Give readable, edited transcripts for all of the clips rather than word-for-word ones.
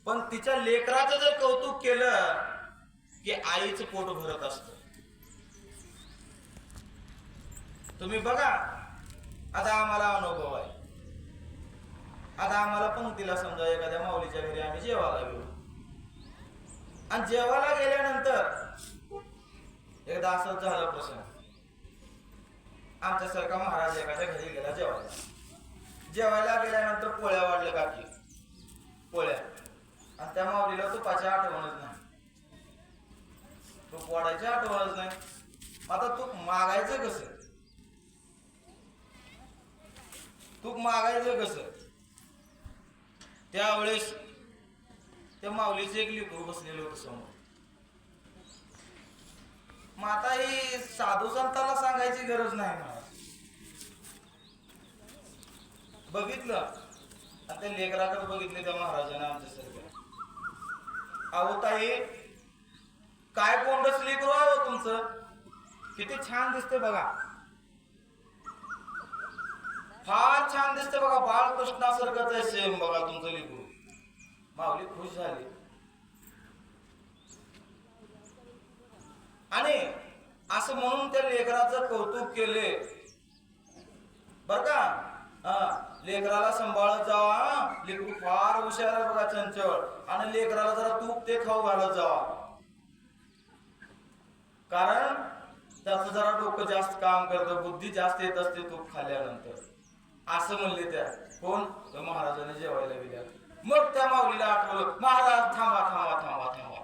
पण तिच्या लेकराचं जर कौतुक केलं की आईचं पोट भरत असत. तुम्ही बघा, आता आम्हाला अनुभव आहे. आता आम्हाला पंक्तीला समजा एखाद्या माऊलीच्या घरी आम्ही जेवायला गेलो, आणि जेवायला गेल्यानंतर एकदा असंच झालं प्रसंग. आमच्यासारखा महाराज एखाद्या घरी गेला जेवायला. जेवायला गेल्यानंतर पोळ्या वाढल्या, काकी पोळ्या, आणि त्या माऊलीला तुपाची आठवणच नाही, तूप वाढायची आठवणच नाही. आता तूप मागायचं कसं? तूप मागायचं कसं? त्यावेळेस त्या माऊलीचे एक लेकरू बसलेलं होतं समोर. मग आता ही साधू संतांना सांगायची गरज नाही मला. बघितलं आणि त्या लेकराकडे बघितले त्या महाराजांना आमच्यासारख्या. अहो ताई, काय कोंडच लेकरू आहे तुमचं, किती छान दिसते बघा, फार छान दिसते बघा, बाळकृष्णासारखंच आहे सेम बघा तुमचं लेकरू. माऊली खुश झाली आणि असं म्हणून त्या लेकराचं कौतुक केले बर का. लेकराला सांभाळत जावा, लेकरू फार हुशार आहे बघा, चंचळ, आणि लेकराला जरा तूप ते खाऊ घालत जावा, कारण त्याचं जरा डोकं जास्त काम करतं, बुद्धी जास्त येत असते तूप खाल्ल्यानंतर, असं म्हणले त्या. कोण? तर महाराजांनी जेवायला गेल्या. मग त्या माऊलीला आठवलं, महाराज थांबा थांबा थांबा थांबा,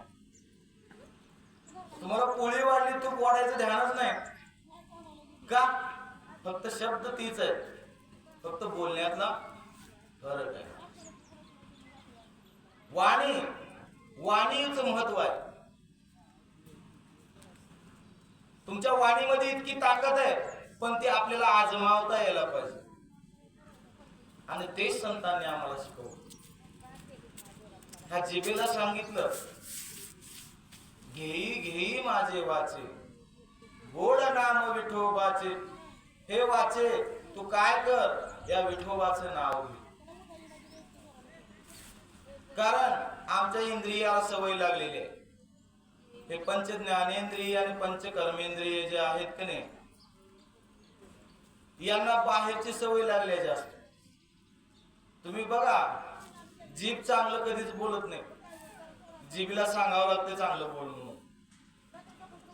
तुम्हाला पोळी वाढली, तूप वाढायचं ध्यानच नाही का? फक्त शब्द तीच आहे, फक्त बोलण्यातला फरक आहे. वाणीचं महत्व आहे. तुमच्या वाणीमध्ये इतकी ताकद आहे, पण ती आपल्याला आजमावता यायला पाहिजे, आणि तेच संतांनी आम्हाला शिकवलं. ह्या जिभेला सांगितलं, घेई घेई माझे वाचे, गोड नाम विठोबाचे. हे वाचे, तू काय कर, या विठोबाचं नाव घे. कारण आमच्या इंद्रियाला सवय लागलेली आहे. हे पंच ज्ञानेंद्रिय आणि पंच कर्मेंद्रिय जे आहेत की नाही, यांना बाहेरची सवय लागली आहे जास्त. तुम्ही बघा, जीभ चांगलं कधीच बोलत नाही, जीभला सांगावं लागतं चांगलं बोल म्हणून,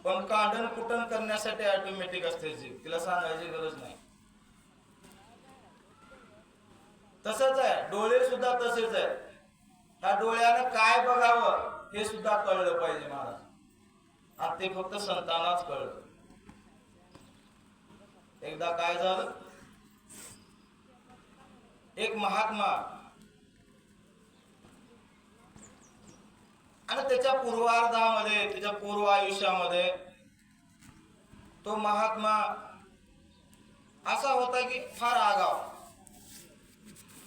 पण कांडण कुटण करण्यासाठी ऑटोमॅटिक असते जीभ, तिला सांगायची गरज नाही. तसंच आहे, डोळे सुद्धा तसेच आहे. ह्या डोळ्यानं काय बघावं हे सुद्धा कळलं पाहिजे महाराज, आणि ते फक्त संतांनाच कळलं. एकदा काय झालं, एक महात्मा आणि त्याच्या पूर्वार्धामध्ये, त्याच्या पूर्व आयुष्यामध्ये तो महात्मा असा होता की फार आगाव,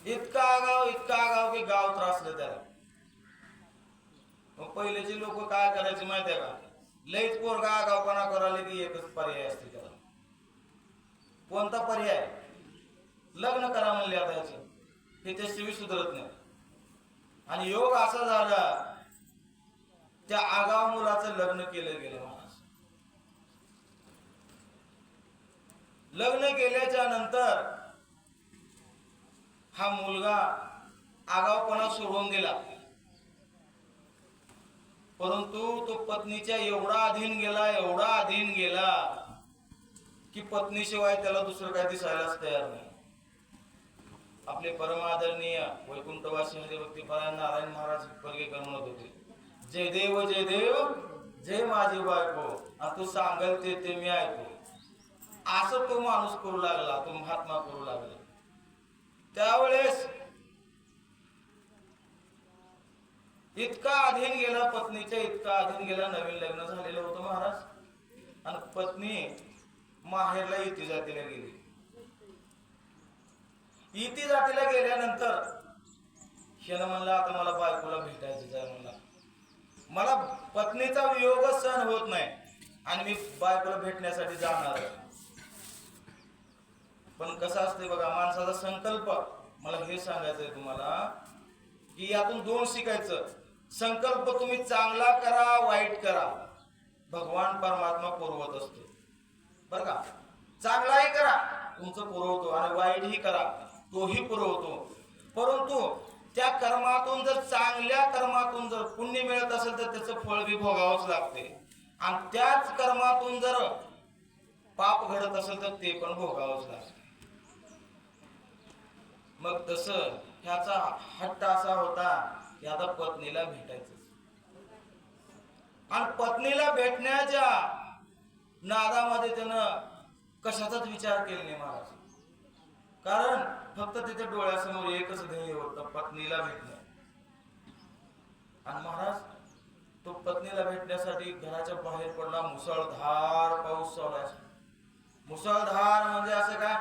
इतका आगाव की गाव त्रासलं त्याला. मग पहिलेचे लोक काय करायचे माहिती आहे का, लईच पोरगा आगावपणा करायला की एकच पर्याय असते त्याला. कोणता पर्याय? लग्न करा म्हणले. आता याचं हे त्याशिवाय सुधरत नाही. आणि योग असा झाला, त्या आगाव मुलाचं लग्न केलं गेलं महाराज. लग्न केल्याच्या नंतर हा मुलगा आगावपणा सोडून दिला, परंतु तो पत्नीच्या एवढा अधीन गेला की पत्नीशिवाय त्याला दुसरं काही दिसायलाच तयार नाही. आपले परमादरणीय वैकुंठवासी हरिभक्तीपरायण नारायण महाराज परगेकर म्हणत होते, जय देव जय माझी बायको, आणि तू सांगल ते मी ऐकू. असं तो माणूस करू लागला, तो महात्मा करू लागला. त्यावेळेस इतका अधीन गेला, पत्नीच्या इतका अधीन गेला. नवीन लग्न झालेलं होतं महाराज, आणि पत्नी माहेरला इती जातीला गेली. इती जातीला गेल्यानंतर शेण म्हणला, आता मला बायकोला भेटायचं आहे, मला पत्नीचा वियोग सहन होत नाही, आणि मी बायकोला भेटण्यासाठी जाणार आहे. पण कसं असते बघा, माणसाचा संकल्प. मला हे सांगायचंय तुम्हाला की यातून दोन शिकायचं. संकल्प तुम्ही चांगला करा वाईट करा, भगवान परमात्मा पुरवत असतो बरं का. चांगलाही करा तुमचं पुरवतो आणि वाईटही करा तोही पुरवतो. परंतु त्या कर्मातून जर चांगल्या कर्मातून जर पुण्य मिळत असेल तर त्याचं फळ बी भोगावंच लागते. आणि त्याच कर्मातून जर पाप घडत असेल तर ते पण भोगावंच लागते. मग तसं ह्याचा हट्ट असा होता की आता पत्नीला भेटायचं. आणि पत्नीला भेटण्याच्या नादामध्ये त्यानं कशाचाच विचार केला नाही महाराज. कारण फक्त त्याच्या डोळ्यासमोर एकच ध्येय होतं, पत्नीला भेटणं. आणि महाराज तो पत्नीला भेटण्यासाठी घराच्या बाहेर पडला. मुसळधार पाऊस चालू आहे. मुसळधार म्हणजे असं काय,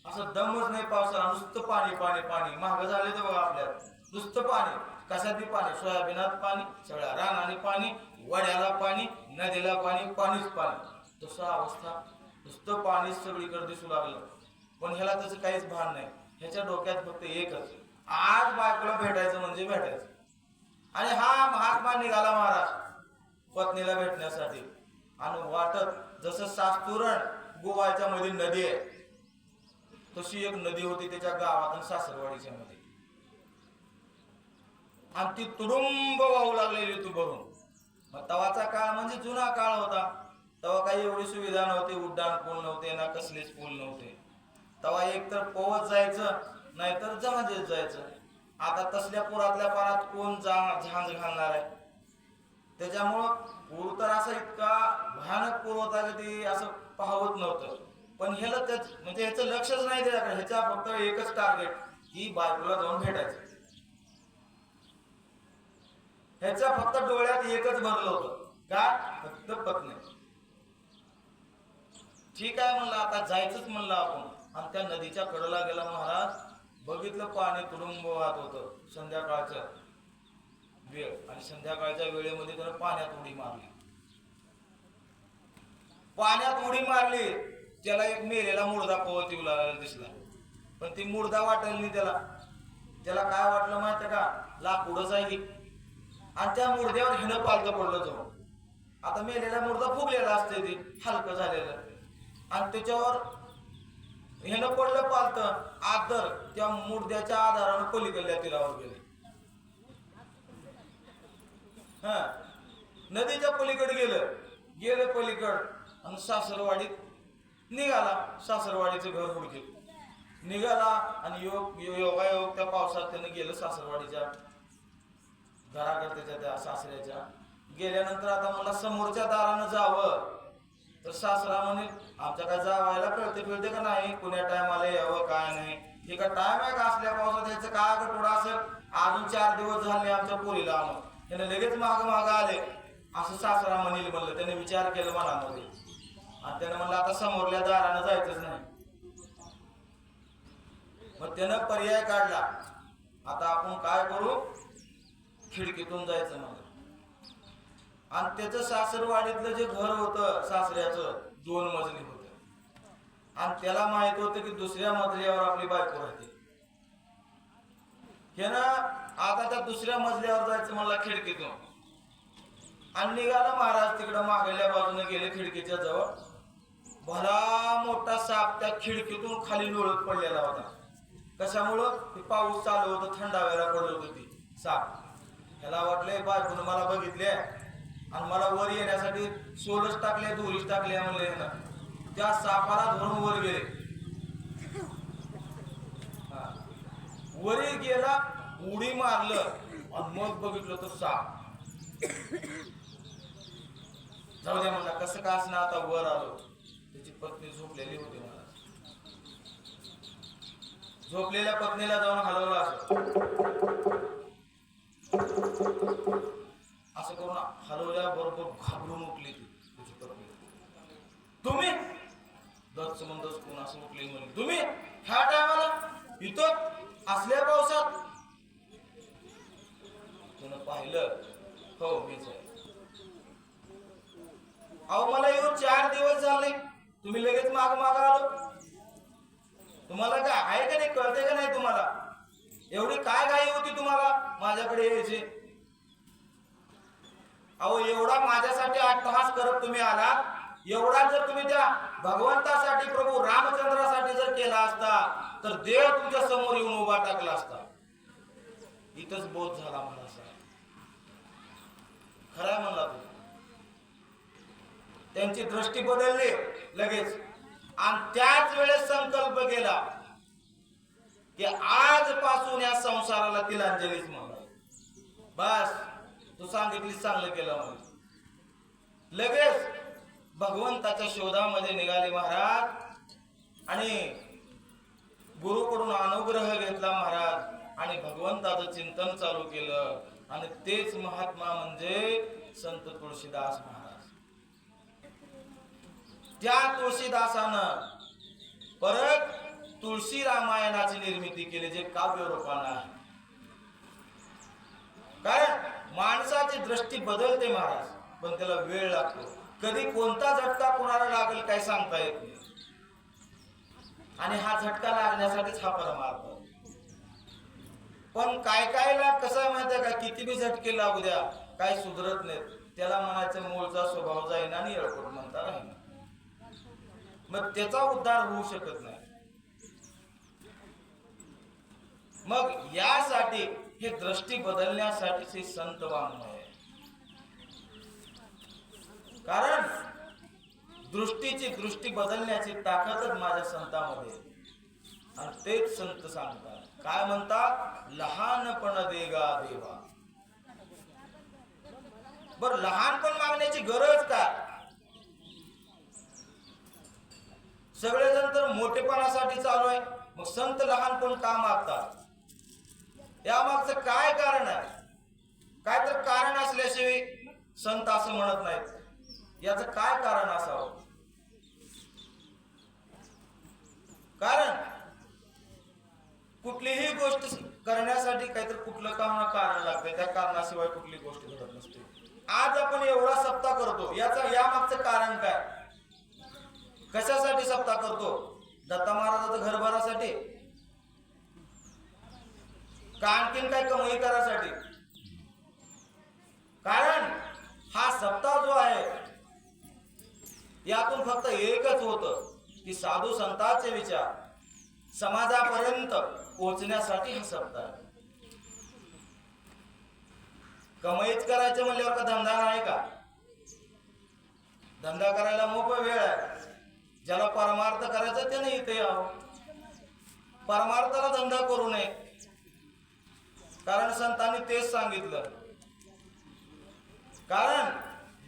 असं दमच नाही पावसाला, नुसतं पाणी पाणी पाणी. महाग झाले तर बघा आपल्याला, नुसतं पाणी. कशातही पाणी, सोयाबीनात पाणी, सगळ्या रानाने पाणी, वड्याला पाणी, नदीला पाणी, पाणीच पाणी. तसं अवस्था, नुसतं पाणीच सगळीकडे दिसू लागलं. पण ह्याला त्याचं काहीच भान नाही. ह्याच्या डोक्यात फक्त एकच, आज बायकोला भेटायचं म्हणजे भेटायचं. आणि हा महात्मा निघाला महाराज पत्नीला भेटण्यासाठी. आणि वाटत जसं सास्तुरण गोवाच्या मध्ये नदी आहे तशी एक नदी होती त्याच्या गावात आणि सासरवाडीच्या मध्ये. आणि ती तुडुंब वाहू लागलेली होती भरून. मग तवाचा काळ म्हणजे जुना काळ होता. तेव्हा काही एवढी सुविधा नव्हती, उड्डाण पूल नव्हते ना कसलेच पूल नव्हते. तेव्हा एक तर पोहत जायचं नाहीतर जहाजेत जायचं. आता तसल्या पुरातल्या पारात कोण झांज घालणार आहे. त्याच्यामुळं पूर तर असा इतका भयानक पूर होता की ते असं पाहत नव्हतं. पण ह्याला त्याच म्हणजे ह्याचं लक्षच नाही त्याच्याकडे. ह्याचा फक्त एकच टार्गेट की बायकोला जाऊन भेटायचं. ह्याच्या फक्त डोळ्यात एकच भरलं होतं, का फक्त पत्नी. ठीक आहे म्हणलं आता जायचंच म्हणलं आपण. आणि त्या नदीच्या कडेला गेला महाराज. बघितलं पाणी तुडुंब वाहत होतं. संध्याकाळचं वेळ आणि संध्याकाळच्या वेळेमध्ये त्यानं पाण्यात उडी मारली. पाण्यात उडी मारली. त्याला एक मेलेला मुर्दा पोहत येऊ लागला दिसला. पण ती मुर्दा वाटेल नाही त्याला. त्याला काय वाटलं माहिती का, लाकूडच आहे. आणि त्या मुर्द्यावर हिनं पालतं पडलं जाऊन. आता मेलेला मुर्दा फुगलेला असते ते हलकं झालेलं. आणि त्याच्यावर हिनं पडलं पालतं. आदर त्या मुर्द्याच्या आधारानं पलीकडल्या तीरावर गेले. हा नदीच्या पलीकडे गेलं पलीकड. आणि सासरवाडीत निघाला. सासरवाडीचं घर हुडकीत निघाला. आणि योगायोग त्या पावसात त्यानं गेलं सासरवाडीच्या घराकडे त्या सासऱ्याच्या. गेल्यानंतर आता मला समोरच्या दारानं जावं तर सासरा म्हणे आमच्या काय जावायला कळते का नाही, कुण्या टायमाला यावं काय नाही. हे का टाइम आहे का असल्या पावसात यायचं, काय गटोडा असेल. अजून 4 दिवस झाले आमच्या पोरीला आणून, त्याने लगेच माग आले असं सासरा म्हणेल म्हणलं. त्याने विचार केला मनामध्ये आणि त्याने म्हणलं आता समोरल्या दारानं जायचंच नाही. मग त्यानं पर्याय काढला, आता आपण काय करू, खिडकीतून जायचं म्हणलं. आणि त्याचं सासरवाडीतलं जे घर होतं सासऱ्याचं 2 मजली होतं. आणि त्याला माहित होतं की दुसऱ्या मजल्यावर आपली बायको राहते. हे ना आता त्या दुसऱ्या मजल्यावर जायचं मला खिडकीतून. आणि निघाला महाराज तिकडं मागल्या बाजूने गेले खिडकीच्या जवळ. भला मोठा साप त्या खिडकीतून खाली लोळत पडलेला होता. कशामुळं, पाऊस चालू होतं, थंडाव्याला पडत होती साप. ह्याला वाटलंय बायकोनं मला बघितले आणि मला वर येण्यासाठी सोलच टाकले दोरीच टाकले म्हणले ना. त्या सापाला धरून वर गेले. वरी गेला, उडी मारलं आणि मग बघितलं तो साप. जाऊ द्या म्हणला, कसं का असं आता वर आलो. त्याची पत्नी झोपलेली होती मला. झोपलेल्या पत्नीला जाऊन हलवलं असं करून हलवल्याबरोबर घाबरून उठली तुझी पत्नी. तुम्ही दत्समंदस कोण असं उठली म्हणली, तुम्ही ह्या टायमाला इथं असल्या पावसात. तुला पाहिलं, हो मीच आहे. अहो मला येऊन 4 दिवस झाले, तुम्ही लगेच माग आलो. तुम्हाला काय आहे का नाही, कळते का नाही तुम्हाला, एवढी काय घाई होती तुम्हाला माझ्याकडे यायचे. अहो एवढा माझ्यासाठी अट्टहास करत तुम्ही आलात, एवढा जर तुम्ही त्या भगवंतासाठी प्रभू रामचंद्रासाठी जर केला असता तर देव तुमच्या समोर येऊन उभा टाकला असता. इथंच बोध झाला मला. खरा म्हणला तू. त्यांची दृष्टी बदलली लगेच आणि त्याच वेळेस संकल्प केला की आजपासून या संसाराला तिलांजलीच म्हणा. बस तू सांगितली चांगलं केलं म्हणून लगेच भगवंताच्या शोधामध्ये निघाले महाराज आणि गुरुकडून अनुग्रह घेतला महाराज आणि भगवंताचं चिंतन चालू केलं. आणि तेच महात्मा म्हणजे संत तुळशीदास महाराज. त्या तुळशीदासानं परत तुळशी रामायणाची निर्मिती केली जे काव्य रूपानं आहे. कारण माणसाची दृष्टी बदलते महाराज, पण त्याला वेळ लागतो. कधी कोणता झटका कोणाला लागेल काय सांगता येत नाही. आणि हा झटका लागण्यासाठीच हा परमार्थ. पण काय कायला कसं माहितीये का, किती बी झटके लागू द्या काय सुधरत नाहीत. त्याला म्हणायचं मूळचा स्वभाव जाईना आणि येळकोट म्हणता राहीना. मग त्याचा उद्धार होऊ शकत नाही. मग यासाठी हे दृष्टी बदलण्यासाठी संत वाङ्मय आहे. कारण दृष्टी बदलण्याची ताकदच माझ्या संतांमध्ये. आणि तेच संत सांगतात काय म्हणतात, लहानपण देगा देवा. बर लहानपण मागण्याची गरज काय? सगळेजण तर मोठेपणासाठी चालू आहे, मग संत लहानपण का मागतात? या मागचं काय कारण आहे? काय तर कारण असल्याशिवाय संत असं म्हणत नाहीत. याचं काय कारण असावं? कारण कुठलीही गोष्ट करण्यासाठी काहीतरी कुठलं कारण लागतं. त्या कारणाशिवाय कुठली गोष्ट घडत नसते. आज आपण एवढा सप्ताह करतो, या मागचं कारण काय? कशासाठी सप्ताह करतो? दत्ता महाराजाचं घर भरासाठी का आणखीन काय कमाई करासाठी? कारण हा सप्ताह जो आहे यातून फक्त एकच होतं की साधू संतांचे विचार समाजापर्यंत पोहोचण्यासाठी हा सप्ताह आहे. कमाईच करायचं म्हणल्यावर का धंदा नाही का? धंदा करायला मोकळा वेळ आहे. ज्याला परमार्थ करायचा त्याने इथे यावं. परमार्थाला धंदा करू नये. कारण संतांनी तेच सांगितलं. कारण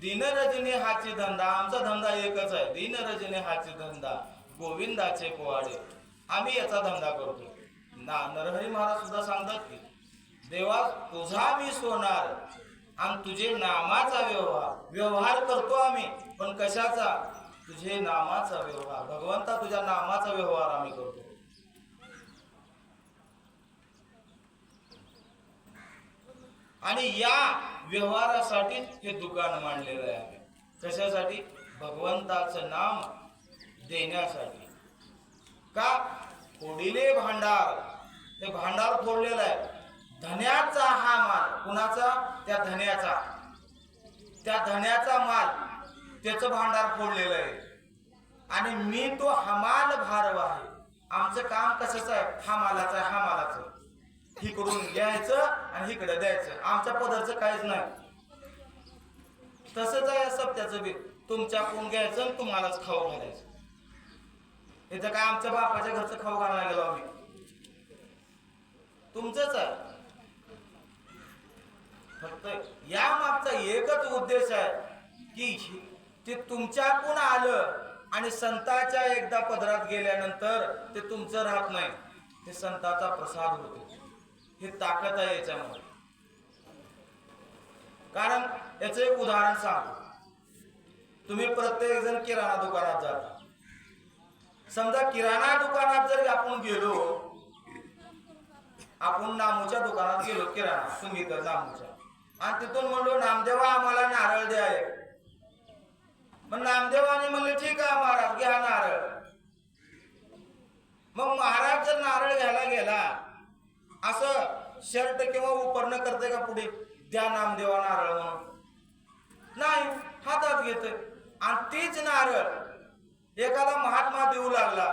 दिनरजनी हाची धंदा, आमचा धंदा एकच आहे. दिनरजनी हाची धंदा गोविंदाचे पोवाडे, आम्ही याचा धंदा करतो. नरहरी महाराज सुद्धा सांगतात की देवा तुझा मी सोनार आणि तुझे नामाचा व्यवहार करतो आम्ही. पण कशाचा? तुझे नामाचा व्यवहार. भगवंता तुझ्या नामाचा व्यवहार आम्ही करतो. आणि या व्यवहारासाठी हे दुकान मांडलेलं आहे. कशासाठी? भगवंताचं नाम देण्यासाठी. का? फोडिले भांडार, हे भांडार फोडलेलं आहे. धन्याचा हा माल. कुणाचा? त्या धन्याचा. त्या धन्याचा माल, त्याचं भांडार फोडलेलं आहे. आणि मी तो हमाल भारव आहे. आमचं काम कशाचं आहे? हा मालाचं आहे. हा मालाचं हिकडून घ्यायचं आणि इकडे द्यायचं. आमच्या पदरचं काहीच नाही. तसंच आहे सप्त्याचं बी. तुमच्याकडून घ्यायचं आणि तुम्हालाच खाऊ घालायचं. इथं काय आमच्या बापाच्या घरचं खाऊ घालायला गेलो आम्ही? तुमचंच आहे. फक्त या मागचा एकच उद्देश आहे की ते तुमच्याकडून आलं आणि संतांच्या एकदा पदरात गेल्यानंतर ते तुमचं राहत नाही. ते संतांचा प्रसाद होतो. हे ताकद आहे याच्यामध्ये. कारण याचं एक उदाहरण सांगतो. तुम्ही प्रत्येक जण किराणा दुकानात जाता. समजा किराणा दुकानात जर आपण गेलो, आपण नामूच्या दुकानात गेलो किराणा, तुम्ही तर नामूच्या, आणि तिथून म्हणलो नामदेवा आम्हाला नारळ द्या. मग नामदेवाने म्हणले ठीक आहे महाराज घ्या नारळ. मग महाराज जर नारळ घ्यायला गेला, असं शर्ट किंवा उपरणं करते का पुढे द्या नामदेवा नारळ म्हणून? नाही, हातात घेतोय. आणि तीच नारळ एखादा महात्मा देऊ लागला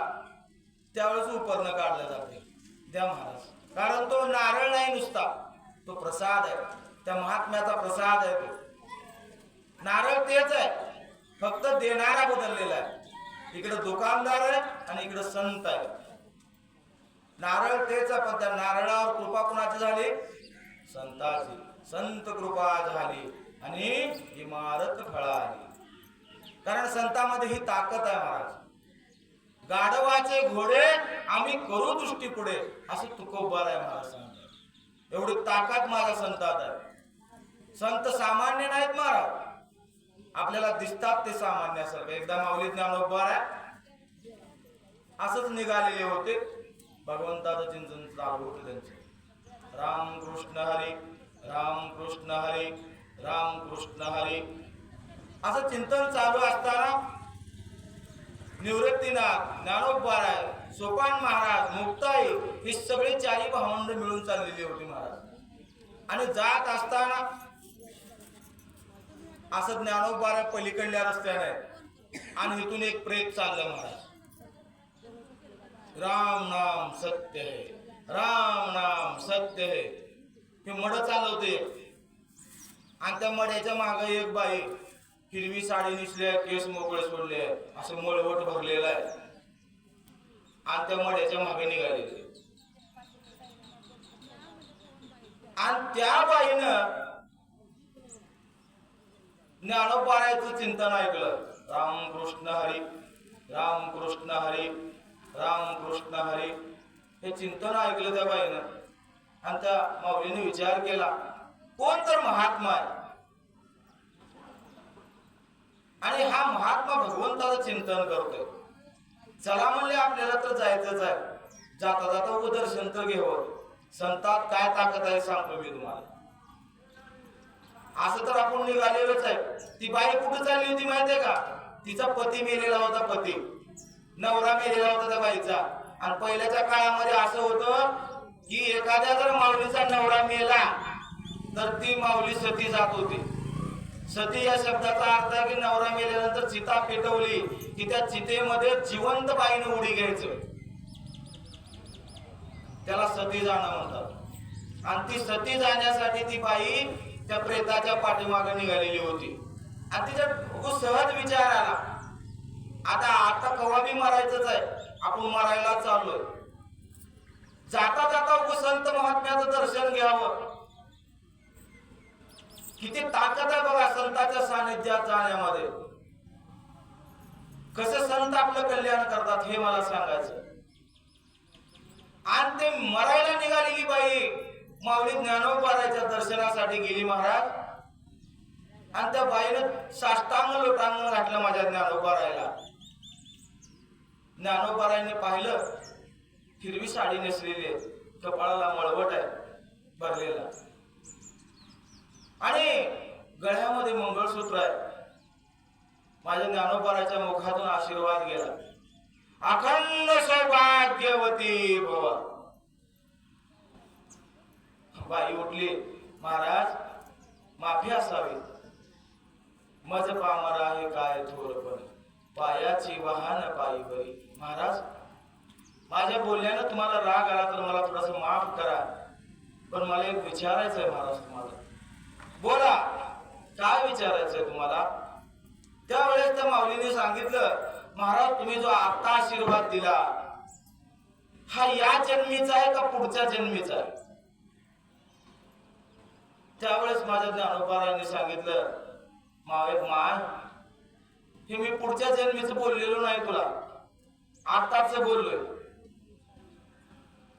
त्यावेळेस उपरणं काढलं जाते, द्या महाराज. कारण तो नारळ नाही नुसता, तो प्रसाद आहे, त्या महात्म्याचा प्रसाद आहे. तो नारळ तेच आहे, फक्त देणारा बदललेला आहे. इकडे दुकानदार आहे आणि इकडे संत आहे. नारळ तेच आहे, पण त्या नारळावर कृपा कुणाची झाली? संताची. संत कृपा झाली आणि इमारत फळाली. कारण संतामध्ये ही ताकद आहे महाराज. गाढवाचे घोडे आम्ही करू दृष्टी पुढे, असं तुकोबार आहे महाराज सांगतात. एवढी ताकद माझ्या संतात आहे. संत सामान्य नाहीत महाराज, आपल्याला दिसतात ते सामान्यासारखं. एकदा माऊली ज्ञानोबा असंच निघालेले होते, भगवंताचं चिंतन चालू होतं त्यांचं. राम कृष्ण हरी, राम कृष्ण हरी, राम कृष्ण हरी असं चिंतन चालू असताना निवृत्तीनाथ, ज्ञानोबाराय, सोपान महाराज, मुक्ताई ही सगळी चारी भावंड मिळून चाललेली होती महाराज. आणि जात असताना असं ज्ञानोबाराय पलीकडल्या रस्त्याने आणि इथून एक प्रेत चाललं महाराज. राम नाम सत्य है, राम नाम सत्य है हे मड चालवते. आणि त्या मड्याच्या मागे एक बाई हिरवी साडी नेसली आहे, केस मोकळे सोडले, असं मळवट भरलेला आहे आणि त्या मड्याच्या मागे निघालेले. आणि त्या बाईनं ज्ञानोबारायचं चिंतन ऐकलं. राम कृष्ण हरी, राम कृष्ण हरी, राम कृष्ण हरी हे चिंतन ऐकलं त्या बाईनं. आणि त्या माऊलीने विचार केला, कोण तर महात्मा आहे आणि हा महात्मा भगवंताचं चिंतन करतोय. चला म्हणले आपल्याला तर जायचंच आहे. जाता जाता दर्शन तर घेऊ. संतात काय ताकद आहे सांगतो मी तुम्हाला. असं तर आपण निघालेलोच आहे. ती बाई कुठे चालली होती माहितीये का? तिचा पती मेलेला होता, पती नवरा मेलेला होता त्या बाईचा. आणि पहिल्याच्या काळामध्ये असं होतं की एखाद्या जर माऊलीचा नवरा मेला तर ती माऊली सती जात होती. सती या शब्दाचा अर्थ आहे की नवरा मेल्यानंतर चिता पेटवली की त्या चितेमध्ये जिवंत बाईने उडी घ्यायचं, त्याला सती जाणं म्हणतात. आणि ती सती जाण्यासाठी ती बाई त्या प्रेताच्या पाठीमागे निघालेली होती. आणि तिच्या सहज विचार आला, आता कवा बी मरायचंच आहे, आपण मरायला चाललोय. जाता जाता संत महात्म्याचं दर्शन घ्यावं. किती ताकद आहे बघा संतांच्या सानिध्यात जाण्यामध्ये. कसं संत आपलं कल्याण करतात हे मला सांगायचं. आणि ते मरायला निघालेली बाई माऊली ज्ञानोबारायच्या दर्शनासाठी गेली महाराज. आणि त्या बाईनं साष्टांग लोटांग घातलं माझ्या ज्ञानोबारायला. ज्ञानोबारायने पाहिलं, हिरवी साडी नेसलेली आहे, कपाळाला मळवट आहे भरलेला आणि गळ्यामध्ये मंगळसूत्र आहे. माझ्या ज्ञानोबाराच्या मुखातून आशीर्वाद गेला, अखंड सौभाग्यवती भव. बाई उठली, महाराज माफी असावी, मज पामरा हे काय थोरपणे, पायाची वाहन पायी बरी. महाराज माझ्या बोलण्यानं तुम्हाला राग आला तर मला थोडस माफ करा, पण मला एक विचारायचं आहे महाराज तुम्हाला. बोला, काय विचारायचंय तुम्हाला? त्यावेळेस त्या माऊलीने सांगितलं, महाराज तुम्ही जो आता आशीर्वाद दिला हा या जन्मीचा आहे का पुढच्या जन्मीचा आहे? त्यावेळेस माझ्या ज्ञानोबारायांनी सांगितलं, माय हे मी पुढच्या जन्मीचं बोललेलो नाही तुला, आताच बोललोय.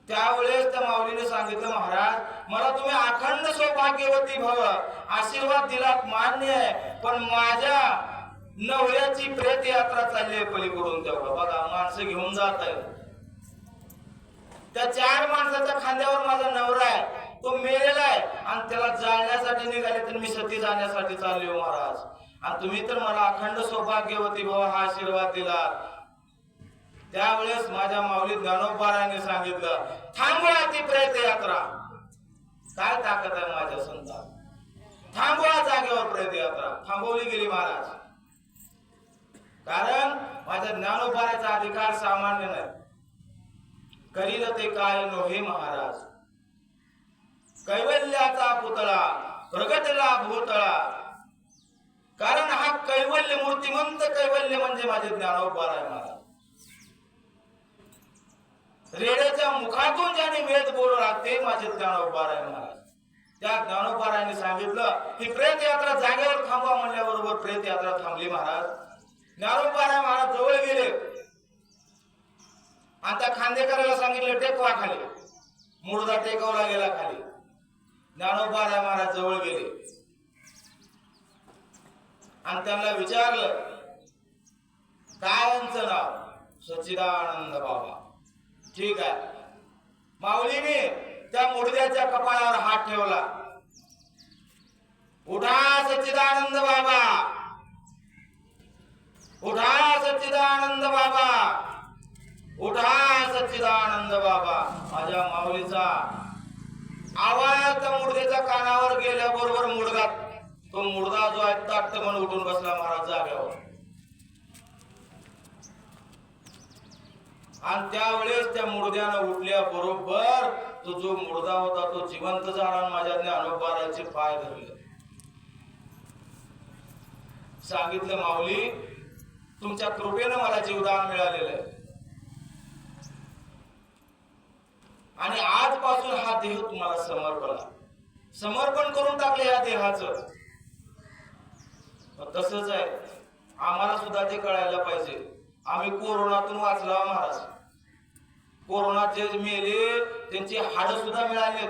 त्यावेळेस त्या माऊलीने सांगितलं, महाराज मला तुम्ही अखंड सौभाग्यवती भव आशीर्वाद दिलात मान्य आहे, पण माझ्या नवऱ्याची प्रेत यात्रा चालली आहे पलीकडून. तेवढं बघा, माणसं घेऊन जात आहे. त्या 4 माणसाच्या खांद्यावर माझा नवरा आहे, तो मेलेला आहे आणि त्याला जाळण्यासाठी निघाले तर मी सती जाण्यासाठी चालली हो महाराज. आणि तुम्ही तर मला अखंड सौभाग्यवती भव हा आशीर्वाद दिला. त्यावेळेस माझ्या माऊली ज्ञानोबारायांनी सांगितलं, थांबवा ती प्रेत यात्रा. काय ताकद आहे माझ्या संतात. थांबवा जागेवर प्रेतयात्रा. थांबवली गेली महाराज. कारण माझ्या ज्ञानोबाराचा अधिकार सामान्य नाही. करील ते काय नोहे महाराज. कैवल्याचा पुतळा प्रगटला भूतळा. कारण हा कैवल्य मूर्तिमंत कैवल्य म्हणजे माझे ज्ञानोबा आहे महाराज. रेड्याच्या मुखातून ज्याने वेद बोलला ते माझे ज्ञानोबा आहे महाराज. त्या ज्ञानोबाराने सांगितलं की प्रेत यात्रा जागेवर थांबवा म्हणल्याबरोबर प्रेत यात्रा थांबली महाराज. ज्ञानोबा महाराज जवळ गेले आणि त्या खांदेकराला सांगितलं टेकवा खाली. मुर्दा टेकवला गेला खाली. ज्ञानोबा महाराज जवळ गेले आणि त्यांना विचारलं काय यांचं नाव. सच्चिदानंद बाबा. ठीक आहे. माऊलीने त्या मुर्द्याच्या कपाळावर हात ठेवला. उठा सच्चिदानंद बाबा. उठा सच्चिदानंद बाबा. उठा सच्चिदानंद बाबा. माझ्या माऊलीचा आवाज त्या मुर्द्याच्या कानावर गेल्याबरोबर तो मुर्दा जो आहे ताट म्हणून उठून बसला महाराज जाग्यावर. आणि त्यावेळेस त्या मुर्द्यानं उठल्या बरोबर तो जो मुर्दा होता तो जिवंत झाला. माझ्या ज्ञानोबाराचे पाय धरले. सांगितलं माऊली तुमच्या कृपेनं मला जीवदान मिळालेलं आहे आणि आजपासून हा देह तुम्हाला समर्पण करून टाकले या देहाचं. तसंच आहे आम्हाला सुद्धा ते कळायला पाहिजे. आम्ही कोरोनातून वाचला महाराज. कोरोनात जे मेले त्यांची हाडं सुद्धा मिळाली.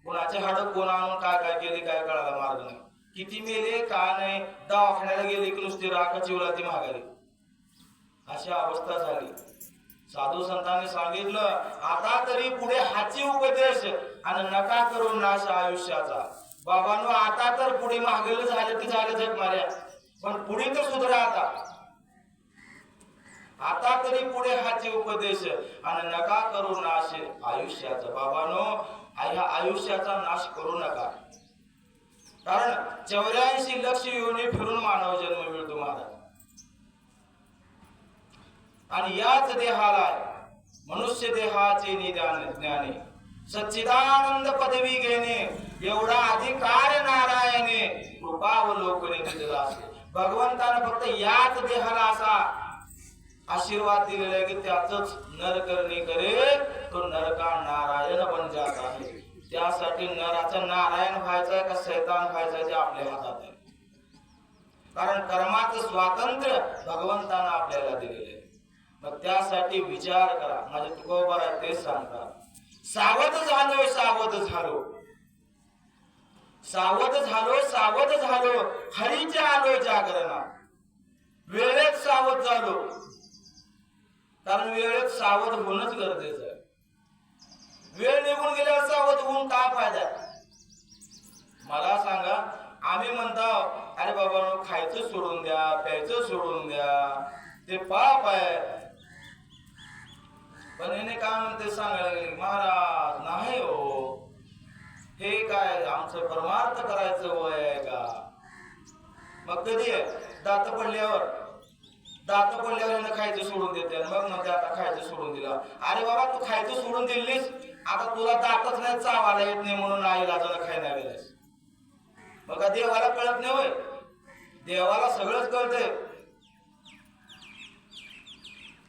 कोणाचे हाडं कोण आणून काय काय केले काय कळायला मार्ग नाही. किती मेले का नाही. दवाखान्याला गेले की नुसती राखाची उलाती मागाली. अशी अवस्था झाली. साधू संतांनी सांगितलं आता तरी पुढे हाची उपदेश आणि नका करू नाश आयुष्याचा. बाबांनो आता तर पुढे मागेल झालं की झालं जग मार्या. पण पुढे तर सुधरा आता तरी पुढे हाची उपदेश आणि नका करू नाश आयुष्याचा. बाबांनो ह्या आयुष्याचा नाश करू नका. कारण 84 लक्ष योनी फिरून मानव जन्म मिळतो महाराज. आणि याच देहाला मनुष्य देहाचे निदान ज्ञाने सच्चिदानंद पदवी घेणे एवढा अधिकार नारायणे कृपावलोकने दिलेला असे. भगवंताने फक्त याच देहाला असा आशीर्वाद दिलेला आहे की त्याच नरकरणी करे तो नरका नारायण बन जात आहे. त्यासाठी नराचा नारायण व्हायचा का शैतान व्हायचा ते आपल्या हातात आहे. कारण कर्माचं स्वातंत्र्य भगवंताने आपल्याला दिलेले आहे. मग त्यासाठी विचार करा. माझे तुकोबार आहे तेच सांगतात सावध झालो सावध झालो सावध झालो सावध झालो हरीच्या आलो जागरणा. वेळेत सावध झालो. कारण वेळेत सावध होणंच गरजेचं आहे. वेळ निघून गेल्यावर सावध होऊन काय फायदा. मला सांगा आम्ही म्हणतो अरे बाबा खायचं सोडून द्या प्यायचं सोडून द्या ते पाप आहे. पण याने काय म्हणते सांगायला गेले महाराज नाही हो हे काय आमचं परमार्थ करायचं वय आहे का. मग कधी आहे दात पडल्यावर यानं खायचं सोडून देते. मग म्हणते आता खायचं सोडून दिलं. अरे बाबा तू खायचं सोडून दिलीस आता तुला दातच नाही चावायला येत नाही म्हणून आई लाजाला खायला गेलास. मग देवाला कळत नाही होय. देवाला सगळंच कळतंय.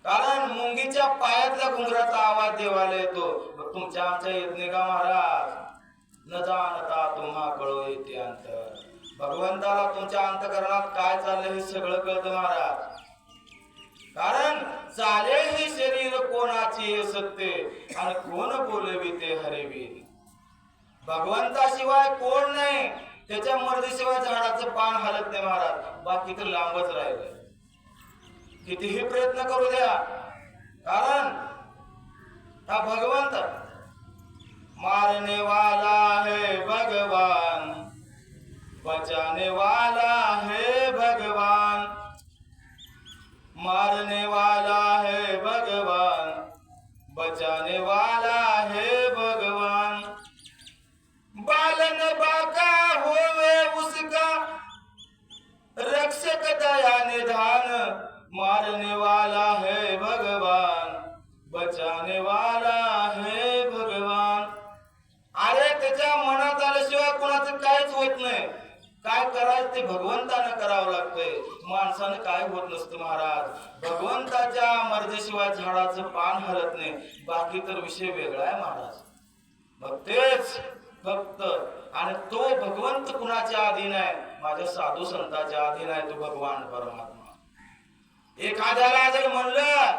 कारण मुंगीच्या पायातल्या घुंगराचा आवाज देवाला येतो. तुमच्या आमच्या येत नाही का महाराज. न जाणता तुम्हा कळो येते अंतर. भगवंताला तुमच्या अंतकरणात काय चाललंय हे सगळं कळतं महाराज. कारण चाले हे शरीर कोणाची सत्य आणि कोण बोलविते हरिवीर. भगवंताशिवाय कोण नाही. त्याच्या मर्जीशिवाय झाडाचं पान हलत नाही महाराज. बाकी तर लांबच राहिलं. कितीही प्रयत्न करू द्या. कारण हा भगवंत मारने वाला है भगवान बचाने वाला है भगवान. मारने वाला है भगवान बचाने वाला है भगवान. येत नाही. काय करायचं ते भगवंतानं करावं लागतंय, माणसानं काय होत नसतं महाराज. भगवंताच्या मर्जीशिवाय झाडाचं पान हलत नाही. बाकी तर विषय वेगळा आहे महाराज. मग तेच फक्त आणि तो भगवंत कुणाच्या अधीन आहे? माझ्या साधू संतांच्या अधीन आहे तो भगवान परमात्मा. एखाद्याला जर म्हणलं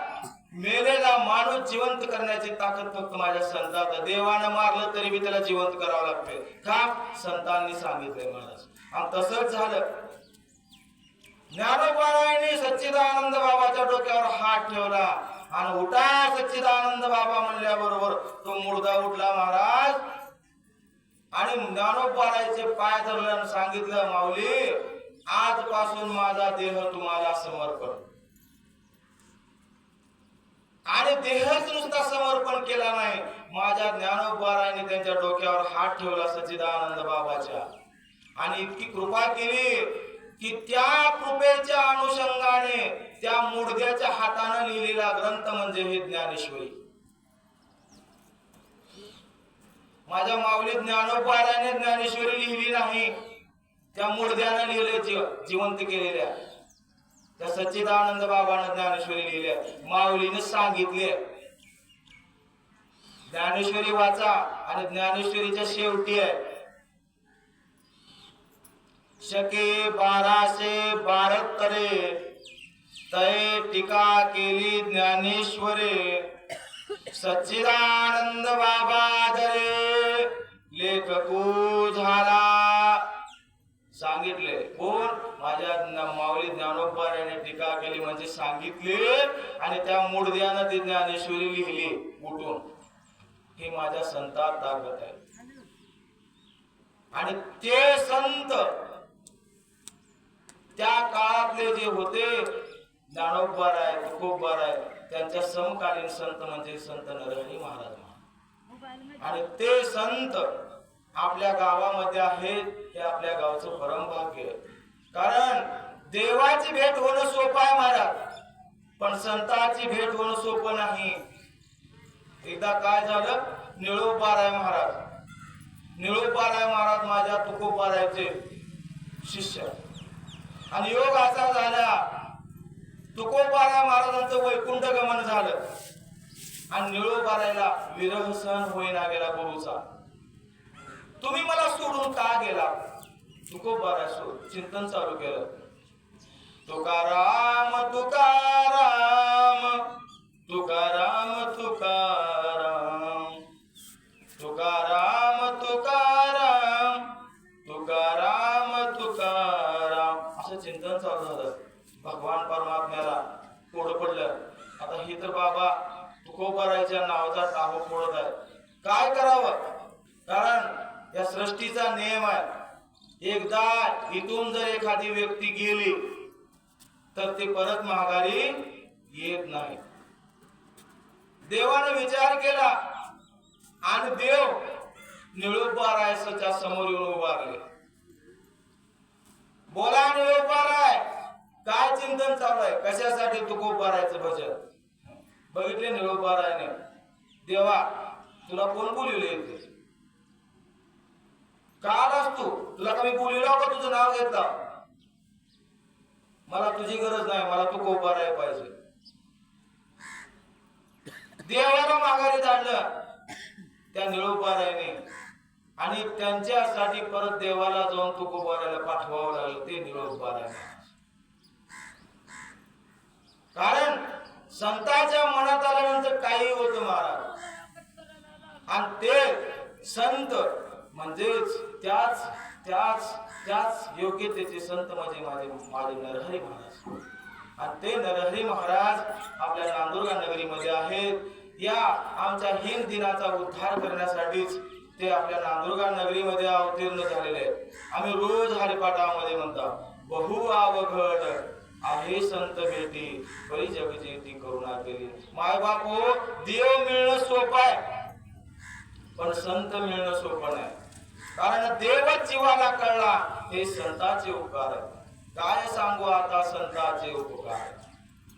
मेलेला माणूस जिवंत करण्याची ताकद फक्त माझ्या संतात. देवानं मारलं तरी बी त्याला जिवंत करावं लागते. का? संतांनी सांगितलंय महाराज. आणि तसंच झालं. ज्ञानोबारायांनी सच्चिदानंद बाबाच्या डोक्यावर हात ठेवला आणि उठा सच्चिदानंद बाबा म्हणल्याबरोबर तो मुर्दा उठला महाराज. आणि ज्ञानोबारायचे पाय धरले आणि सांगितलं, माऊली आजपासून माझा देह तुम्हाला समर्पण. आणि देहच नुसता समर्पण केला नाही, माझ्या ज्ञानोबारायांनी त्यांच्या डोक्यावर हात ठेवला सच्चिदानंद बाबाच्या आणि इतकी कृपा केली की त्या कृपेच्या अनुषंगाने त्या मुडद्याच्या हाताने लिहिलेला ग्रंथ म्हणजे हे ज्ञानेश्वरी. माझ्या माऊली ज्ञानोबारायाने ज्ञानेश्वरी लिहिली नाही, त्या मुडद्याने लिहिले, जिवंत केलेल्या त्या सच्चिदानंद बाबांना ज्ञानेश्वरी लिहिल्या. माऊलीने सांगितले ज्ञानेश्वरी वाचा. आणि ज्ञानेश्वरीच्या शेवटी आहे शके 1272 तय टीका केली ज्ञानेश्वरे. सच्चिदानंद बाबा दरे लेखकू झाला. सांगितले कोण? माझ्या माऊली ज्ञानोबारायाने टीका केली म्हणजे सांगितले आणि त्या मुडद्यानं ती ज्ञानेश्वरी लिहिली उठून. ही माझ्या संतात ताकद आहे. आणि ते संत त्या काळातले जे होते ज्ञानोबाराय, तुकोबाराय, त्यांच्या समकालीन संत म्हणजे संत नरहरी महाराज. आणि ते संत आपल्या गावामध्ये आहेत. हे आपल्या गावचं परम भाग्य आहे. कारण देवाची भेट होणं सोपं आहे महाराज, पण संतांची भेट होणं सोपं नाही. एकदा काय झालं, निळोबाराय महाराज, निळोबाराय महाराज माझ्या तुकोबारायचे शिष्य. आणि योग असा झाला, तुकोबाराय महाराजांचं वैकुंठ गमन झालं आणि निळोबारायला विरह सहन होईना गेला गुरुचा. तुम्ही मला सोडून का गेला? तुकोबाराय चिंतन चालू केलं. तुकाराम तुकाराम तुकाराम तुकाराम तुकाराम तुकाराम तुकाराम तुकाराम असं चिंतन चालू झालं. भगवान परमात्म्याला कोड पडलं. आता ही तर बाबा तुकोबारायच्या नावाचा टाहो फोडत आहे. काय करावं? कारण या सृष्टीचा नियम आहे, एकदा इथून जर एखादी व्यक्ती गेली तर ती परत माघारी येत नाही. देवाने विचार केला आणि देव निळोबारायच्या समोर येऊन उभारले. बोला निळोबाराय, काय चिंतन चालू आहे? कशासाठी तुकोबारायचं भजन? बघितले निळोबारायने, देवा तुला कोण बोलवले इथे? का आलास तू? तुला का मी बोलवलं का तुझं नाव घेतलं? मला तुझी गरज नाही, मला तुकोबाराय पाहिजे. देवाला माघारी धाडलं त्या निळोबारायने आणि त्यांच्यासाठी परत देवाला जाऊन तुकोबारायला पाठवावं लागलं ते निळोबाराय. कारण संतांच्या मनात आल्यानंतर काही होत महाराज. आणि ते संत म्हणजेच त्याच त्याच त्याच योग्यतेचे संत म्हणजे माझे नरहरी महाराज. आणि ते नरहरी महाराज आपल्या नांदुरगा नगरीमध्ये आहेत. या आमच्या हिंद दिनाचा उद्धार करण्यासाठीच ते आपल्या नांदुरगा नगरीमध्ये अवतीर्ण झालेले आहेत. आम्ही रोज हरिपाठामध्ये म्हणतो, बहु अवघड आहे संत भेटी, बरी जगजेती करुणा केली. माय बापो, देव मिळणं सोपं आहे पण संत मिळणं सोपं नाही. कारण देवच जीवाला कळला हे संतांचे उपकार आहे. काय सांगू आता संतांचे उपकार?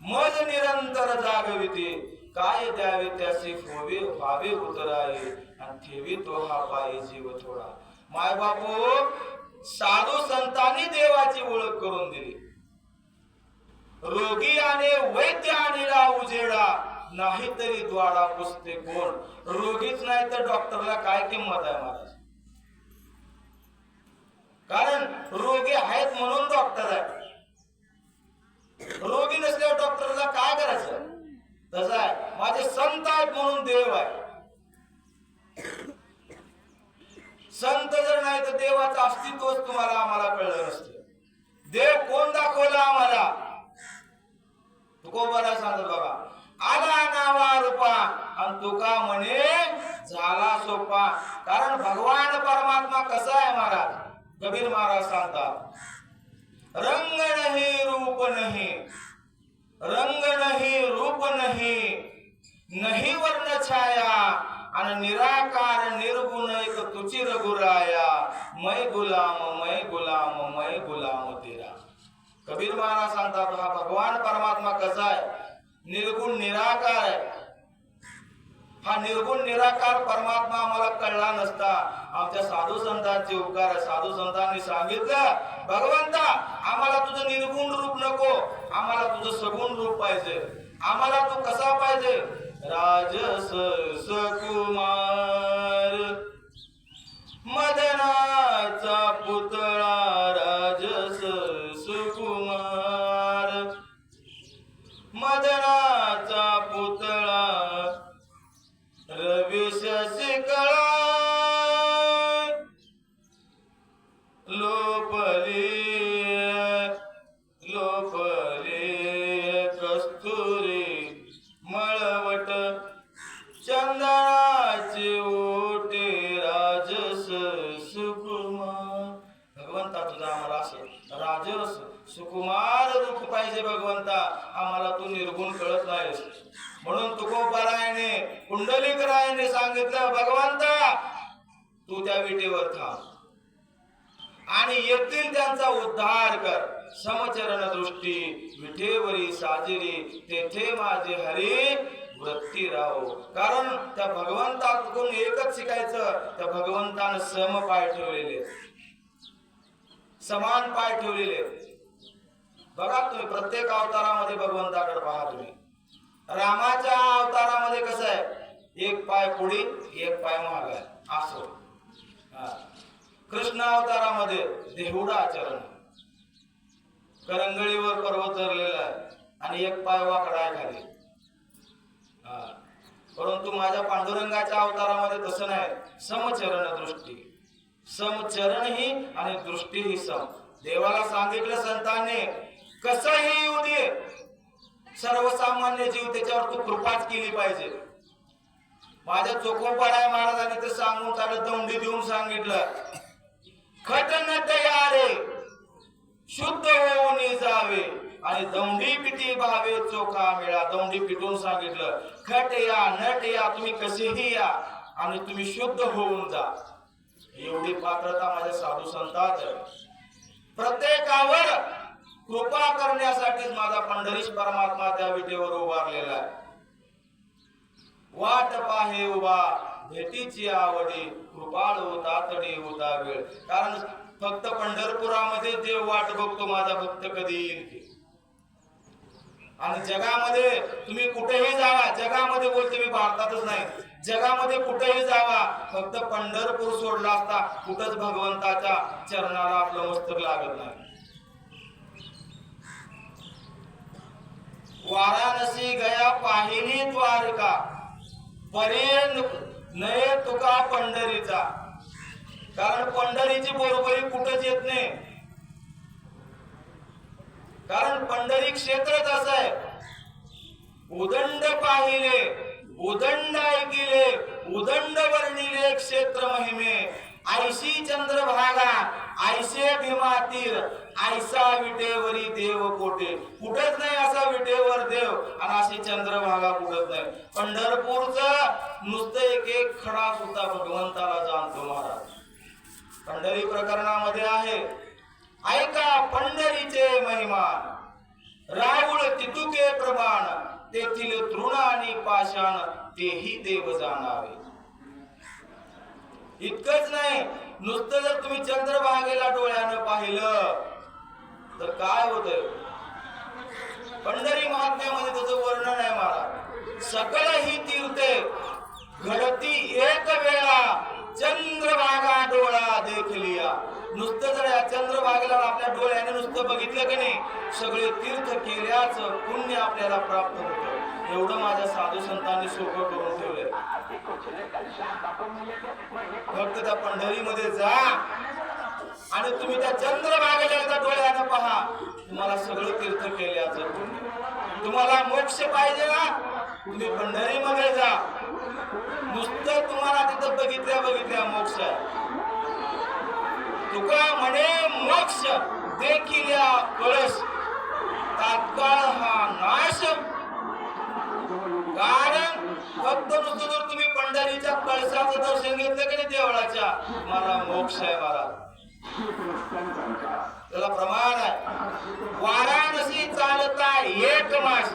मज निरंतर जागविते, काय द्यावे त्याचे व्हावे उतराये, आणि ठेवी तो हा पायी जीव थोडा. माय बापू, साधू संतांनी देवाची ओळख करून दिली. रोगी आणि वैद्य आणिला उजेडा, नाहीतरी द्वारा पुसते कोण. रोगीच नाही तर डॉक्टरला काय किंमत आहे महाराज. कारण रोगी आहेत म्हणून डॉक्टर आहे. रोगी नसल्यावर डॉक्टरला काय करायचं. तसं आहे माझे संत आहेत म्हणून देव आहे. संत जर नाही तर देवाचं अस्तित्वच तुम्हाला आम्हाला कळलं नसतं. देव कोण दाखवला आम्हाला. तुकोबाला सांगत बघा, आला नावा रूपा आणि तुका म्हणे झाला सोपा. कारण भगवान परमात्मा कसा आहे महाराज. कबीर महाराज सांगतात, रंग नाही रूप नाही, रंग नाही रूप नाही, नाही वर्ण छाया आणि निराकार निर्गुण एक तुची रघुराया. मै गुलाम मै गुलाम मै गुलाम तेरा. कबीर महाराज सांगतात हा भगवान परमात्मा कसा आहे. निर्गुण निराकार आहे. हा निर्गुण निराकार परमात्मा आम्हाला कळला नसता. आमच्या साधू संतांचे उपकार आहे. साधू संतांनी सांगितलं, भगवंता आम्हाला तुझं निर्गुण रूप नको, आम्हाला तुझं सगुण रूप पाहिजे. आम्हाला तू कसा पाहिजे. राजस सुकुमार मदनाचा पुतळा, राजस सुकुमार मदनाचा पुतळा, रवी शशिकळा लोपली लोपली कस्तुरी मळवट चंदनाचे ओटे, राजस सुकुमार. भगवंता तुझा आम्हाला असं राजस सुकुमार रूप पाहिजे. भगवंता आम्हाला तू निर्गुण कळत नाहीस. म्हणून तुकोबारायाने कुंडलिकरायाने सांगितलं, भगवंता तू त्या विटेवर थांब आणि येथील त्यांचा उद्धार कर. समचरण दृष्टी विठेवरी साजिरी, तेथे माझे हरी वृत्ती राहो. कारण त्या भगवंताकडून एकच शिकायचं. त्या भगवंतानं सम पाय ठेवलेले, समान पाय ठेवलेले. बघा तुम्ही प्रत्येक अवतारामध्ये भगवंताकडे पहा. तुम्ही रामाच्या अवतारामध्ये कसं आहे, एक पाय पुढे एक पाय मागे आहे असं. कृष्ण अवतारामध्ये देहुडा आचरण, करंगळीवर पर्वत धरलेला आहे आणि एक पाय वाकडा आहे खाली. परंतु माझ्या पांडुरंगाच्या अवतारामध्ये तसं नाही. समचरण दृष्टी, समचरण ही आणि दृष्टी ही सम. देवाला सांगितलं संतांनी, कसंही येऊ दे, सर्वसामान्य जीव त्याच्यावर तू कृपाच केली पाहिजे. माझ्या चोखोबाराय महाराजांनी ते सांगून त्याला दौंडी देऊन सांगितलं, खट न तयारे शुद्ध होऊन जावे आणि दौंडी पिटी भावे चोखा मिळा. दौंडी पिटून सांगितलं, खट या नट या, तुम्ही कसेही या आणि तुम्ही शुद्ध होऊन जा. एवढी पात्रता माझ्या साधू संतात. प्रत्येकावर कृपा करण्यासाठीच माझा पंढरीश परमात्मा त्या विटेवर उभारलेला आहे. वाट पाहे उभा भेटीची आवडी, कृपाळ होता तडी होता वेळ. कारण फक्त पंढरपुरामध्ये देव वाट बघतो माझा भक्त कधी येईल. आणि जगामध्ये तुम्ही कुठेही जावा, जगामध्ये बोलते मी भारतातच नाही, जगामध्ये कुठेही जावा, फक्त पंढरपूर सोडला असता कुठंच भगवंताच्या चरणाला आपलं मस्तक लागत नाही. वाराणसी गया पाहिली द्वारका, परे नये तुका पंढरीचा. कारण पंढरीची बरोबरी कुठंच येत नाही. कारण पंढरी क्षेत्रच असं आहे. उदंड पाहिले, उदंड ऐकिले, उदंड वर्णिले क्षेत्र महिमे. ऐशी चंद्रभागा, ऐसे भीमातीर, ऐसा विटेवरी देव कोटे. कुठेच नाही असा विटेवर देव आणि अशी चंद्रभागा कुठच नाही. पंढरपूरचा नुसतं एक एक खडा सुद्धा भगवंताला जाणतो महाराज. पंढरी प्रकरणामध्ये आहे, ऐका पंढरीचे महिमान, राहुळ तितुके प्रमाण, तेथील तृण आणि पाषाण तेही देव जाणावे. इतकंच नाही, नुसतं जर तुम्ही चंद्रभागेला डोळ्यानं तर काय होतंय? पंढरी महात्म्यामध्ये त्याचं वर्णन आहे महाराज. सकल ही तीर्थे घडती एक वेळा, चंद्रभागा डोळा देखलिया. नुसतं जर या चंद्रभागेला आपल्या डोळ्याने नुसतं बघितलं की नाही, सगळे तीर्थ केल्याचं पुण्य आपल्याला प्राप्त होतं. एवढं माझ्या साधू संतांनी सोपं करून ठेवलंय. फक्त त्या पंढरीमध्ये जा आणि तुम्ही त्या चंद्रभागेला एकदा डोळ्यानं पहा, तुम्हाला सगळं तीर्थ केल्याचं पुण्य. तुम्हाला मोक्ष पाहिजे ना, तुम्ही पंढरीमध्ये जा. नुसतं तुम्हाला तिथं बघितल्या मोक्ष आहे. तुका म्हणे मोक्ष देखिल्या कळस, तात्काळ हा नाश. कारण फक्त नुसतं जर तुम्ही पंढरीच्या कळसाचं दर्शन घेतलं की नाही देवळाच्या, मला मोक्ष आहे महाराज. त्याला प्रमाण आहे. वाराणसी चालता एक मास,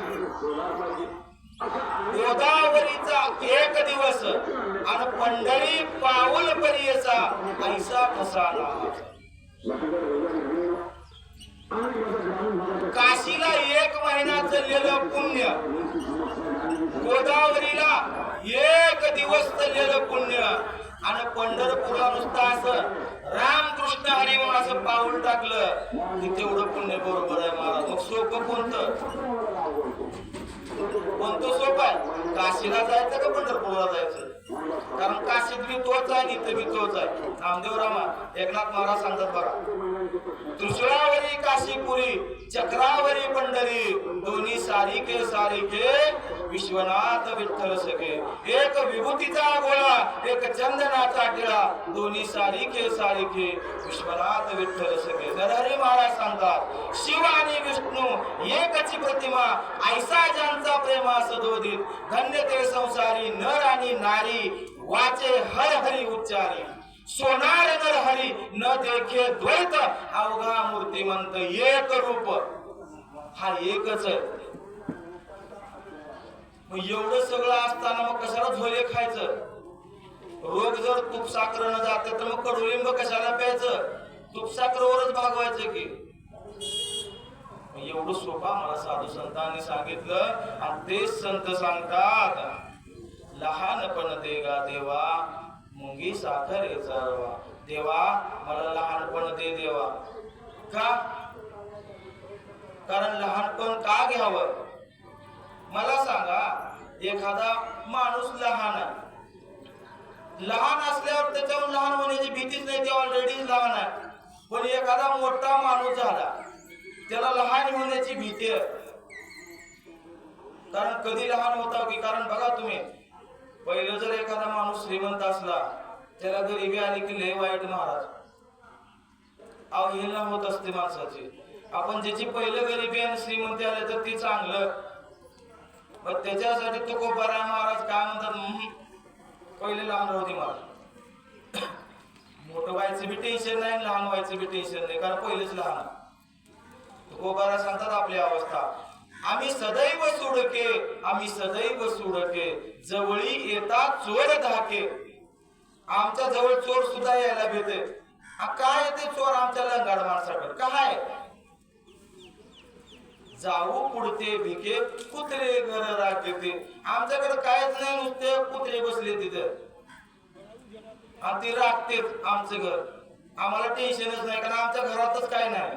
गोदावरीचा एक दिवस, आणि पंढरी पाऊल परियेचा ऐसा ठसा नामाचा. काशीला एक महिना चाललेलं पुण्य, गोदावरीला एक दिवस चाललेलं पुण्य, आणि पंढरपूरला नुसतं असं रामकृष्ण हरी म्हणून असं पाऊल टाकलं की तेवढं पुण्य बरोबर आहे महाराज. मग सोपं कोणतं सोपं आहे? काशीला जायचं का पंढरपूरला जायचं? कारण काशीत बी तोच आहे, इथं बी तोच आहे. नामदेव रामा एकनाथ महाराज सांगतात बघा, त्रिशूळावरी काशीपुरी, चक्रावरी पंढरी, दोन्ही सारिके विश्वनाथ विठ्ठल सखे. एक विभूतीचा गोळा, एक चंदनाचा टिळा, दोन्ही सारिके विश्वनाथ विठ्ठल सखे. नरहरी महाराज सांगतात, शिव आणि विष्णू एकची प्रतिमा, ऐसा ज्यांचा प्रेमा सदोदित, धन्य ते संसारी नर आणि नारी, वाचे हर हरी उच्चारी. सोनार नर हरी न देखे द्वैत, अवघा मूर्तिमंत एक रूप. हा एकच आहे. मग एवढं सगळं असताना मग कशाला झोले खायचं? रोग जर तूप साखरनं जाते तर मग कडुलिंब कशाला प्यायचं? तूप साखरवरच भागवायचं की. एवढं सोपा मला साधू संतांनी सांगितलं. आणि तेच संत सांगतात, लहानपण देगा देवा, मुंगी साखरेचा रवा. देवा मला लहानपण दे देवा. का? कारण लहानपण का घ्यावं? मला सांगा, एखादा माणूस लहान असल्यावर त्याच्यावर लहान होण्याची भीतीच नाही, ते ऑलरेडी लहान आहे. पण एखादा मोठा माणूस झाला, त्याला लहान होण्याची भीती आहे. कारण कधी लहान होता की, कारण बघा तुम्ही, पहिलं जर एखादा माणूस श्रीमंत असला, त्याला गरिबी आली की लय वाईट महाराज. अवहेलना होत असते माणसाची. आपण ज्याची पहिलं गरिबी आणि श्रीमंती आले तर ती चांगलं, पण त्याच्यासाठी तो कोपारा महाराज काय म्हणतात, पहिले लहान होती महाराज. मोठं व्हायचं बी टेन्शन नाही, लहान व्हायचं बी टेन्शन नाही, कारण पहिलेच लहान. कोपारा सांगतात आपली अवस्था, आम्ही सदैव सोडके, जवळी येतात चोर धाके. आमच्या जवळ चोर सुद्धा यायला भेटे. काय येते चोर आमच्या लंगाड माणसाकडे? काय जाऊ पुढते भिके, कुत्रे घर राखते. आमच्याकडे कायच नाही, नुसते कुत्रे बसले तिथं आणि ते राखतेच आमचं घर. आम्हाला टेन्शनच नाही, कारण आमच्या घरातच काय नाही.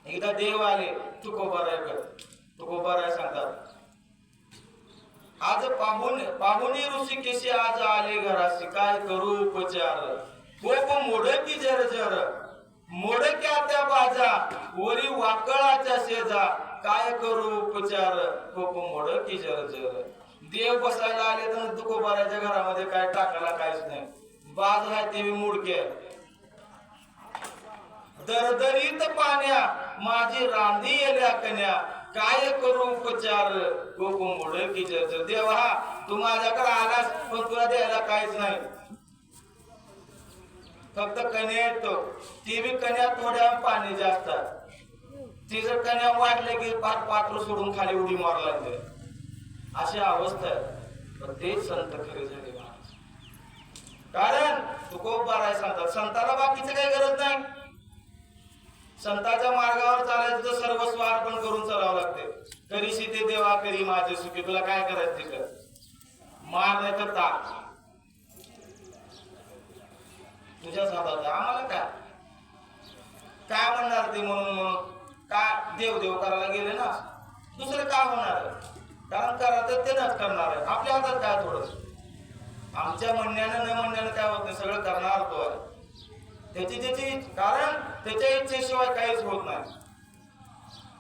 एकदा देव आले तुकोबाराय सांगतात, आज पाहुणे ऋषिकेशी आज आले घराशी, काय करू उपचार. कोप मोडकी जर मोडक्या त्या बाजा, वरी वाकळाच्या शेजा, काय करू उपचार. कोप मोडकी जर देव बसायला आले तर तुकोबाराच्या घरामध्ये काय टाकायला काहीच नाही. बाज आहे ते मोडके. दरदरीत पाण्या माझी रांधी येल्या कन्या, काय करू उपचार. गोप मोडकी जर. देवा तू माझ्याकडे आलास, पण तुला द्यायला काहीच नाही, फक्त कन्या येतो. ती बी कन्या थोड्या पाणी जास्त. ती जर कन्या वाढले की पात्र सोडून खाली उडी मार लागते. अशी अवस्था आहे. पण ते संत खरे झाले महाराज. कारण तुकोबाराय सांगतात, संताला बाकीचं काही गरज नाही. संतांच्या मार्गावर चालायचं तर सर्वस्व अर्पण करून चालावं लागते. करीशी ते देवा करी माझे सुखी, तुला काय करायचं ते कर, मार नाही तर ताक तुझ्याच हातात. आम्हाला काय काय म्हणणार ते म्हणून काय देव देव करायला गेले ना, दुसरं काय होणार, कारण करा तर ते नच करणार आहे. आपल्या हातात काय थोडं, आमच्या म्हणण्यानं न म्हणण्यानं काय होत नाही, सगळं करणार तो आहे. त्याची कारण त्याच्या इच्छेशिवाय काहीच होत नाही.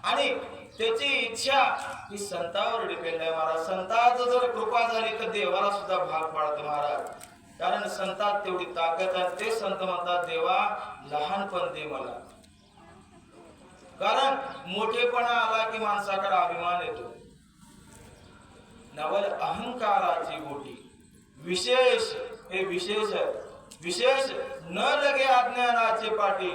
आणि त्याची इच्छा ही संतावर डिपेंड आहे महाराज. संतांचं जर कृपा झाली तर देवाला सुद्धा भाग पाडतो महाराज, कारण संतात तेवढी ताकद आहे. ते संत म्हणतात देवा लहानपण दे मला, कारण मोठेपणा आला की माणसाकडे अभिमान येतो. नवल अहंकाराची गोटी विशेष, हे विशेष आहे. विशेष न लगे अज्ञानाचे पाठी,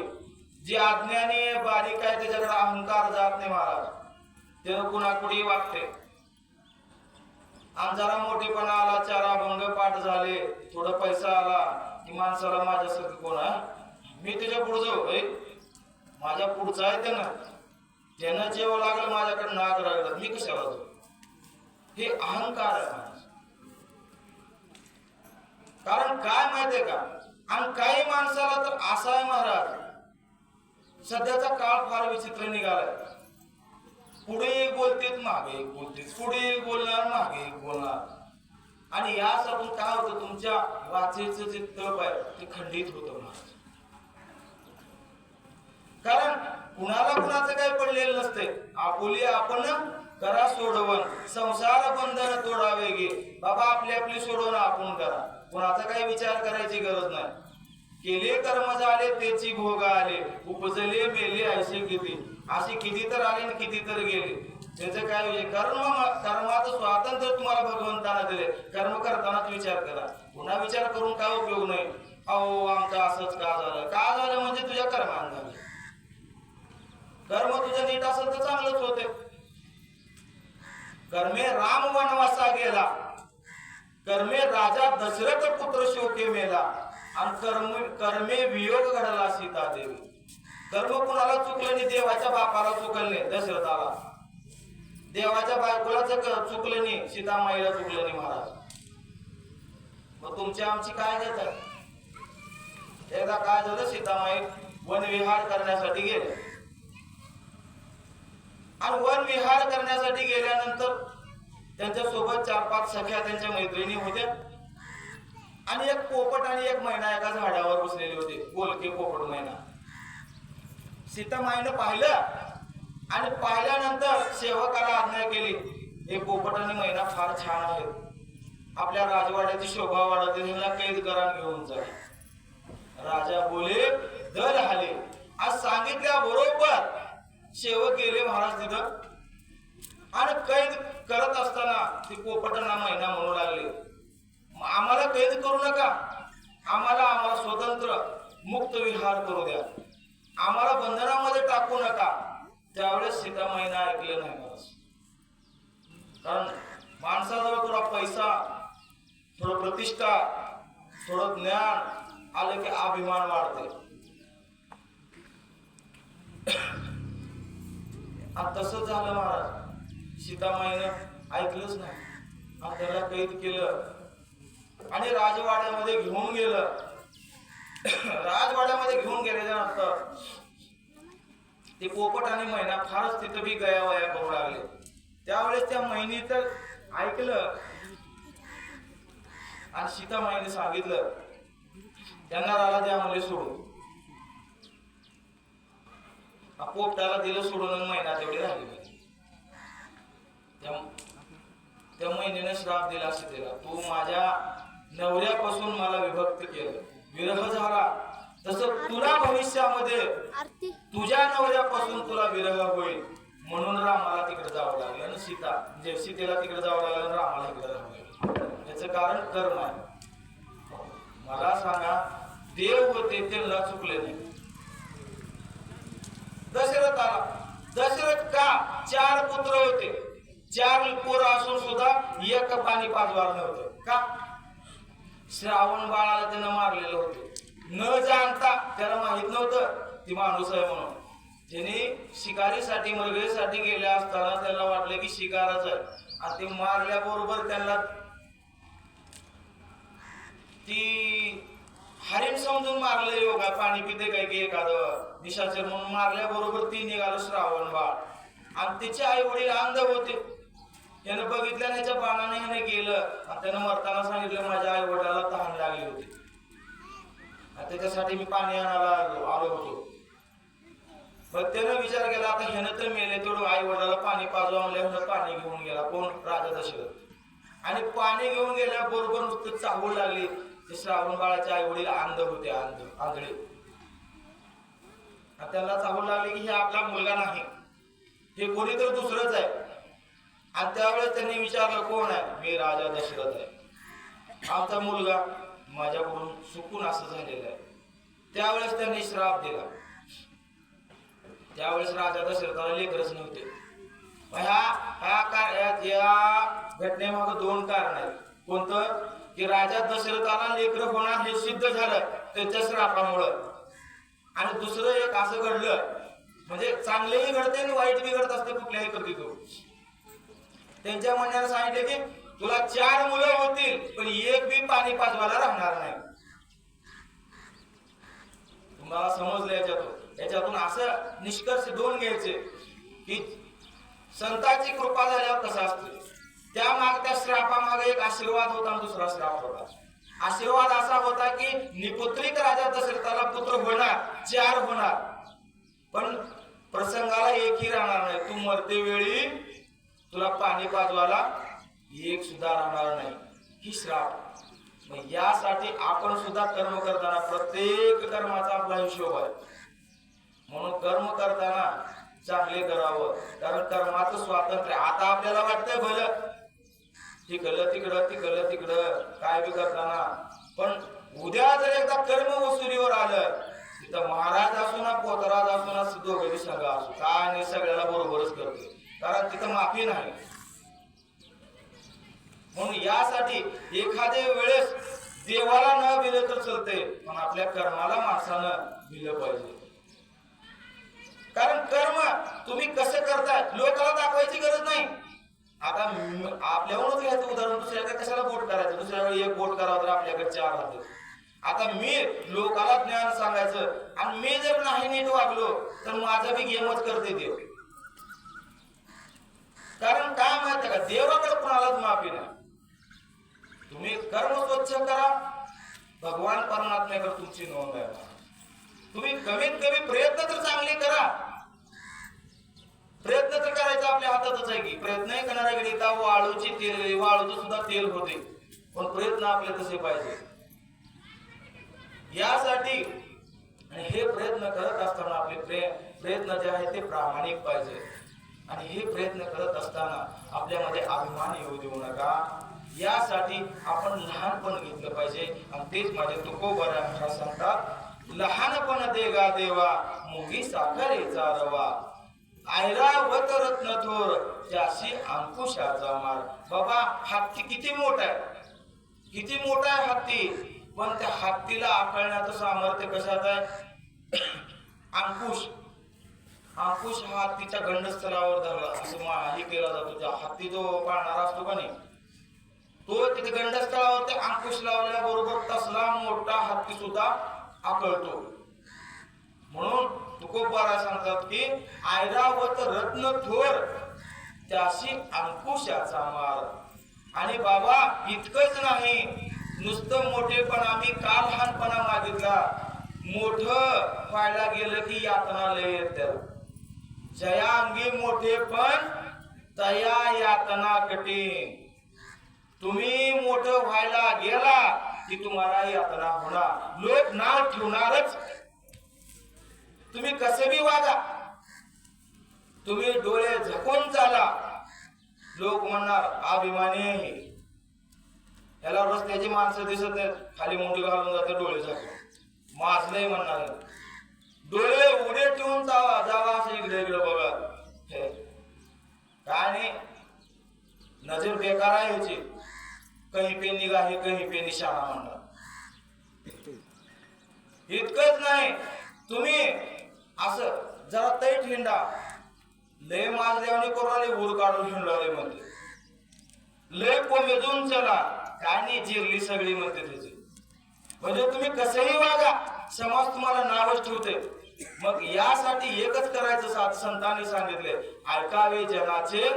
जे अज्ञानी बारीक आहे त्याच्याकडे अहंकार जात नाही महाराज, ते कुणाकुडी वागते. आणि जरा मोठेपणा आला, चार अभंग पाठ झाले, थोडा पैसा आला की माणसाला माझ्यासारखं कोण आहे, मी तुझ्या पुढे जाऊ, माझ्या पुढचा आहे त्यानं जेव्हा लागलं माझ्याकडे नाक रागलं, मी कशाला जाऊ, हे अहंकार आहे महाराज. कारण काय माहितीये का, आणि काही माणसाला तर असा आहे महाराज, सध्याचा काळ फार विचित्र निघालाय. पुढे एक बोलतेत मागे एक बोलतेत, पुढे एक बोलणार मागे एक बोलणार, आणि यासाठी काय होतं, तुमच्या वाचेचं जे तप आहे ते खंडित होतं महाराज. कारण कुणाला कुणाचं काही पडलेलं नसते, आपुली आपण करा सोडवण, संसार बंधन तोडावे गे. बाबा आपली आपली सोडवण आपण करा, कुणाचा काही विचार करायची गरज नाही. केले कर्म झाले त्याची भोग आले, उपजले मेले ऐसे किती, असे किती तर आले आणि किती तर गेले. त्याचं काय कर्माचं स्वातंत्र्य तुम्हाला भगवंताना दिले, कर्म करतानाच विचार करा. पुन्हा विचार करून काय उपयोग नाही. अहो आमचं असंच का झालं म्हणजे तुझ्या कर्मानं झालं. कर्म तुझं नीट असेल तर चांगलंच होते. कर्मे राम वनवासा गेला, कर्मे राजा दशरथ पुत्र शोके मेला, आणि कर्मे वियोग घडला सीता देवी. कर्म कुणाला चुकलं नाही, देवाच्या बापाला चुकलं नाही, दशरथाला, देवाच्या बायकोला चुकलं नाही, सीतामाईला चुकलं नाही महाराज. मग तुमची आमची काय घेत आहे. एकदा काय झालं, सीतामाई वनविहार करण्यासाठी गेले, आणि वनविहार करण्यासाठी गेल्यानंतर त्यांच्या सोबत 4-5 सख्या त्यांच्या मैत्रिणी होत्या, आणि एक पोपट आणि एक मैना एका झाडावर बसलेले होते, बोलके पोपट मैना. सीतामाईनं पाहिलं, आणि पाहिल्यानंतर सेवकाला आज्ञा केली, हे पोपट आणि मैना फार छान आहेत, आपल्या राजवाड्याची शोभा वाढवते, ह्यांना कैद करा घेऊन जा. राजा बोले दल हाले. आज सांगितल्या बरोबर सेवक गेले महाराज तिथं, आणि कैद करत असताना ते पोपटांना मैना म्हणू लागले, आम्हाला कैद करू नका, आम्हाला स्वतंत्र मुक्त विहार करू द्या, आम्हाला बंधनामध्ये टाकू नका. त्यावेळेस सीतामाईनं ऐकलं नाही महाराज. कारण माणसाजवळ थोडा पैसा, थोडं प्रतिष्ठा, थोडं ज्ञान आलं की अभिमान वाढते. आणि तसंच झालं महाराज. सीतामाईनं ऐकलंच नाही, आणि त्याला कैद केलं आणि राजवाड्यामध्ये घेऊन गेलं. राजवाड्यामध्ये घेऊन गेल्यानंतर ते पोपट आणि मैना फारच तिथं बी गयावया करू लागले. त्यावेळेस त्या मैनीचं ऐकलं, आणि सीतामाईने सांगितलं त्यांना राला द्या म्हणले सोडून. पोपटाला दिलं सोडून, मैना तेवढी राहिली. त्या महिन्याने श्राप दिला सीतेला, तू माझ्या नवऱ्यापासून मला विभक्त केलं, विरह झाला, तसं तुला भविष्यामध्ये तुझ्या नवऱ्यापासून तुला विरह होईल, म्हणून रामाला तिकडे जावं लागलं, आणि सीतेला तिकडे जावं लागलं, आणि रामाला इकडे राहावं लागलं. याचं कारण कर्म आहे. मला सांगा, देव होते त्यांना चुकले नाही. दशरथ का 4 पुत्र होते, 4 पोरं असून सुद्धा एक पाणी पाजवार नव्हतं का. श्रावण बाळाला त्यानं मारलेलं होतं, न जाणता, त्याला माहित नव्हतं ती माणूस आहे म्हणून. त्याने शिकारीसाठी मृगेसाठी गेल्या असताना त्याला वाटलं की शिकारच आहे, आणि ते मारल्याबरोबर त्यांना ती हरिण समजून मारलं. योगा पाणी पिते काय की एखादं निशाचर म्हणून मारल्याबरोबर ती निघालं श्रावण बाळ. आणि तिचे आई वडील अंध होते. त्यानं बघितलं त्याच्या बाणाने ह्याने गेलं, आणि त्यानं मरताना सांगितलं माझ्या आई वडिलाला तहान लागली होती आणि त्याच्यासाठी मी पाणी आणायला आलो होतो. मग त्यानं विचार केला आता ह्यानं तर मेले, तेवढं आई वडिलाला पाणी पाजवा म्हणलं. पाणी घेऊन गेला कोण? राजा दशरथ. आणि पाणी घेऊन गेल्याबरोबर नुसतं चाहूल लागली. ते श्रावण बाळाचे आई वडील अंध होते, आंधळे. त्यांना चाहूल लागले की हे आपला मुलगा नाही, हे कोणी तर दुसरंच आहे. आणि त्यावेळेस त्यांनी विचारलं कोण आहे? मी राजा दशरथ आहे. आमचा मुलगा माझ्याकडून चुकून असं झालेलं आहे. त्यावेळेस त्यांनी श्राप दिला. त्यावेळेस राजा दशरथाला लेकरच नव्हते. या घटनेमागे दोन कारण आहेत. कोणतं? की राजा दशरथाला लेकर होणार हे सिद्ध झालं त्याच्या श्रापामुळं. आणि दुसरं एक असं घडलं, म्हणजे चांगलेही घडते आणि वाईट बी घडत असते कुठल्याही पद्धतीतून. त्यांच्या म्हणण्याला सांगितले की तुला 4 मुलं होतील, पण एक बी पाणी पाजवायला राहणार नाही. तुम्हाला समजलं याच्यातून असं निष्कर्ष दोन घ्यायचे की संतांची कृपा झाल्यावर कसं असतं. त्या श्रापामागे एक आशीर्वाद होता आणि दुसरा श्राप होता. आशीर्वाद असा होता की निपुत्रिक राजा दशरथाला पुत्र होणार, 4 होणार, पण प्रसंगाला एकही राहणार नाही. तू मरते वेळी तुला पाणी पाजवायला एक सुद्धा राहणार नाही, ही श्राप. मग यासाठी आपण सुद्धा कर्म करताना प्रत्येक कर्माचा आपला हिशोब आहे. म्हणून कर्म करताना चांगले करावं, कारण कर्माचं स्वातंत्र्य. आता आपल्याला वाटतंय भलं तिकडं काय बी करताना, पण उद्या जर एकदा कर्म वसुलीवर आलं तिथं महाराज असो ना पोतराज असो ना दोघे सगळं असो काय नाही, सगळ्याला बरोबरच करतो, कारण तिथं माफी नाही. म्हणून यासाठी एखाद्या वेळेस देवाला न दिलं तर चालते, पण आपल्या कर्माला माणसानं दिलं पाहिजे. कारण कर्म तुम्ही कसं करताय लोकांना दाखवायची गरज नाही. आता आपल्यावरच घ्यायचं उदाहरण, दुसऱ्याकडे कशाला बोट करायचं? दुसऱ्याकडे एक बोट करावं तर आपल्याकडे 4 राहते. आता मी लोकाला ज्ञान सांगायचं आणि मी जर नाही नीट वागलो तर माझा बी गेमच करते देव. कारण काय माहिती का, देवाकडे कोणालाच माफी नाही. तुम्ही कर्म स्वच्छ करा, भगवान परमात्म्याकडे तुमची नोंद आहे. तुम्ही कमीत कमी प्रयत्न तर चांगले करा. प्रयत्न तर करायचा आपल्या हातातच आहे की. प्रयत्नही करणाऱ्याकडे वाळूचं सुद्धा तेल होते, पण प्रयत्न आपले तसे पाहिजे. यासाठी आणि हे प्रयत्न करत असताना आपले प्रयत्न जे आहे ते प्रामाणिक पाहिजे. आणि हे प्रयत्न करत असताना आपल्यामध्ये अभिमान येऊ देऊ नका. यासाठी आपण लहानपण घेतलं पाहिजे. आणि तेच माझे तुकोबरा महाराज सांगतात, लहानपण देगा देवा मुंगी साखरेचा रवा, ऐरावत रत्न थोर त्याशी अंकुशाचा मार. बाबा हत्ती किती मोठा आहे हत्ती, पण त्या हत्तीला आकळण्याचं सामर्थ्य कशात आहे? अंकुश हा हत्तीच्या गंडस्थळावर धरला असं हे केला जातो. त्या हत्ती जो पाळणारा असतो का नाही, तो तिथे गंडस्थळावर ते अंकुश लावल्याबरोबर तसला मोठा हत्ती सुद्धा आकळतो. म्हणून तुकोबारा सांगतात की ऐरावत रत्न थोर त्याशी अंकुशाचा मार. आणि बाबा इतकंच नाही, नुसतं मोठेपण आम्ही का लहानपणा मागितला, मोठं व्हायला गेलं की यातना लय येतात. जया अंगी मोठेपण तया यातना कठीण. तुम्ही मोठं व्हायला गेला की तुम्हाला यातना होणार. लोक नाव ठेवणारच. तुम्ही कसे बी वागा, तुम्ही डोळे झाकून चाला, लोक म्हणणार अभिमानी. याला रस्त्याची माणसं दिसत आहेत, खाली मुंडी घालून जाते डोळे झाकून, माजलंय म्हणणार. डोळे उडे ठेवून जावा असं इकडे बघा. काय नाही, नजर बेकार आहे ह्याची. कहीं पे निगाहे कहीं पे निशाणा म्हणणार. इतकंच नाही, तुम्ही असं जरा तैट हिंडा. लय माजल्याने कोराले ऊर काढून हिंडले म्हणते. लय कोमेजून चला काय नाही जिरली सगळी म्हणते त्याची. म्हणजे तुम्ही कसंही वागा समाज तुम्हाला नावच ठेवते. मग यासाठी एकच करायचं संतांनी सांगितले, ऐकावे जनाचे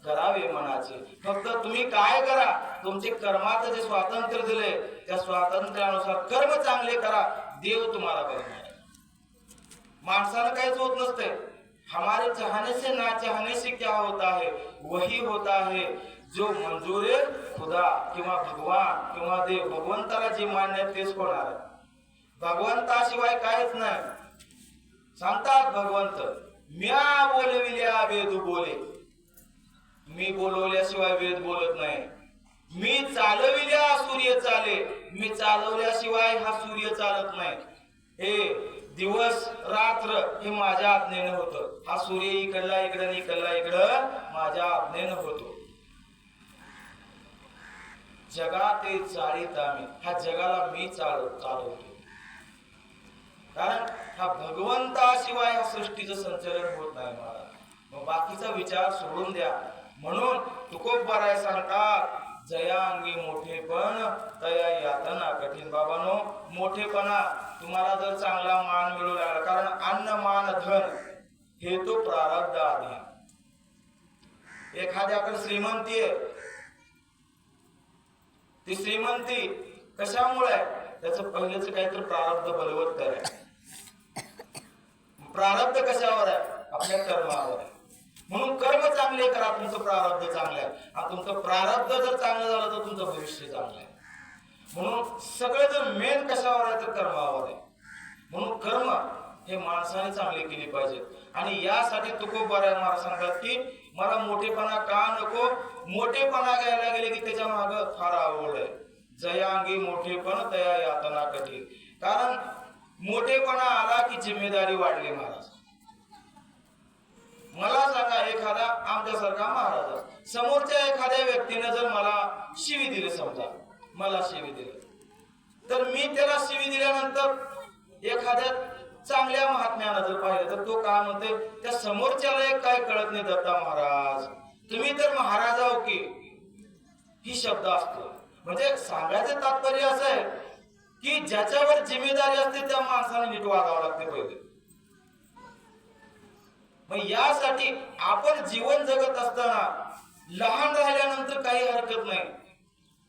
करावे मनाचे. फक्त तुम्ही काय करा, तुमचे कर्माचं जे स्वातंत्र्य दिले त्या स्वातंत्र्यानुसार कर्म चांगले करा, देव तुम्हाला करणार. माणसाला काहीच होत नसते. हमारे चाहने से ना चाहने से क्या होता है, वही होता है जो मंजूर खुदा किंवा भगवान किंवा देव. भगवंताला जे मान्य आहे तेच होणार आहे. भगवंताशिवाय काहीच नाही. सांगतात भगवंत, म्या बोलविल्या वेद बोले. मी बोलवल्याशिवाय वेद बोलत नाही. मी चालविल्या सूर्य चाले. मी चालवल्याशिवाय हा सूर्य चालत नाही. हे दिवस रात्र हे माझ्या आज्ञेनं होतं. हा सूर्य इकडला इकडं इकडला इकडं माझ्या आज्ञेनं होतो. जगा ते चालित आम्ही, हा जगाला मी चालवतो. कारण हा भगवंताशिवाय या सृष्टीचं संचलन होत नाही महाराज. मग बाकीचा विचार सोडून द्या. म्हणून तुकोबराय सांगतात, जया अंगी मोठेपण तया यातना कठीण. बाबांनो, मोठेपणा तुम्हाला जर चांगला मान मिळू लागला, कारण अन्न मान धन हे तो प्रारब्ध आहे. एखाद्याकडे श्रीमंती आहे, ती श्रीमंती कशामुळे? त्याचं पहिलेच काहीतरी प्रारब्ध बलवत्तर आहे. प्रारब्ध कशावर आहे? आपल्या कर्मावर आहे. म्हणून कर्म चांगले करा, तुमचं प्रारब्ध चांगलं आहे. आणि तुमचं प्रारब्ध जर चांगलं झालं तर तुमचं भविष्य चांगलं आहे. म्हणून सगळे जर मेन कशावर आहे तर कर्मावर आहे. म्हणून कर्म हे माणसाने चांगले केले पाहिजेत. आणि यासाठी तुकोबराय महाराज सांगतात की मला मोठेपणा का नको. मोठेपणा घ्यायला गेले की त्याच्या माग फार आवड आहे. जयांगी मोठेपण तया यातना कठीण. कारण मोठेपणा आला की जिम्मेदारी वाढली महाराज. मला सांगा, एखादा आमच्यासारखा महाराज समोरच्या एखाद्या व्यक्तीने जर मला शिवी दिली, समजा मला शिवी दिली, तर मी त्याला शिवी दिल्यानंतर एखाद्या चांगल्या महात्म्यानं जर पाहिलं तर तो काय म्हणते, त्या समोरच्याला एक काय कळत नाही दत्ता महाराज तुम्ही तर महाराज आहो की, ही शब्द असतो. म्हणजे सांगायचं तात्पर्य असं आहे की ज्याच्यावर जिम्मेदारी असते त्या माणसाने नीट वागावं लागते पहिले. मग यासाठी आपण जीवन जगत असताना लहान राहिल्यानंतर काही हरकत नाही.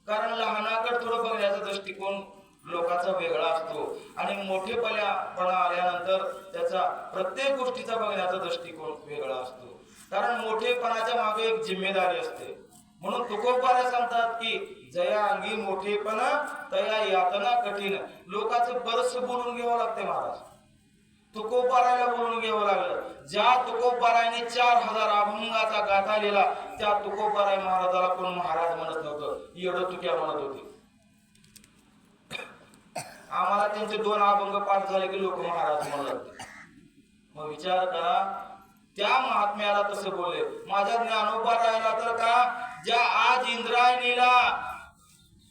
कारण लहानाकडे थोडं बघण्याचा दृष्टिकोन लोकांचा वेगळा असतो आणि मोठेपणा आल्यानंतर त्याचा प्रत्येक गोष्टीचा बघण्याचा दृष्टिकोन वेगळा असतो. कारण मोठेपणाच्या मागे एक जिम्मेदारी असते. म्हणून तुकोबराय सांगतात की जया अंगी मोठेपण तया यातना कठीण. लोकांचं बरस बोलून घ्यावं लागते महाराज. तुकोबरायला बोलून घ्यावं लागलं. ज्या तुकोबरायने 4000 अभंगाचा गाथा लिहिला त्या तुकोबराय महाराजाला कोण महाराज म्हणत नव्हतं, एवढं तुक्या म्हणत होते. आम्हाला त्यांचे 2 अभंग पाठ झाले की लोक महाराज म्हणत. मग विचार करा, त्या महात्म्याला तसं बोलले. माझ्या ज्ञानोबा राहिला तर का, ज्या आज इंद्रायणीला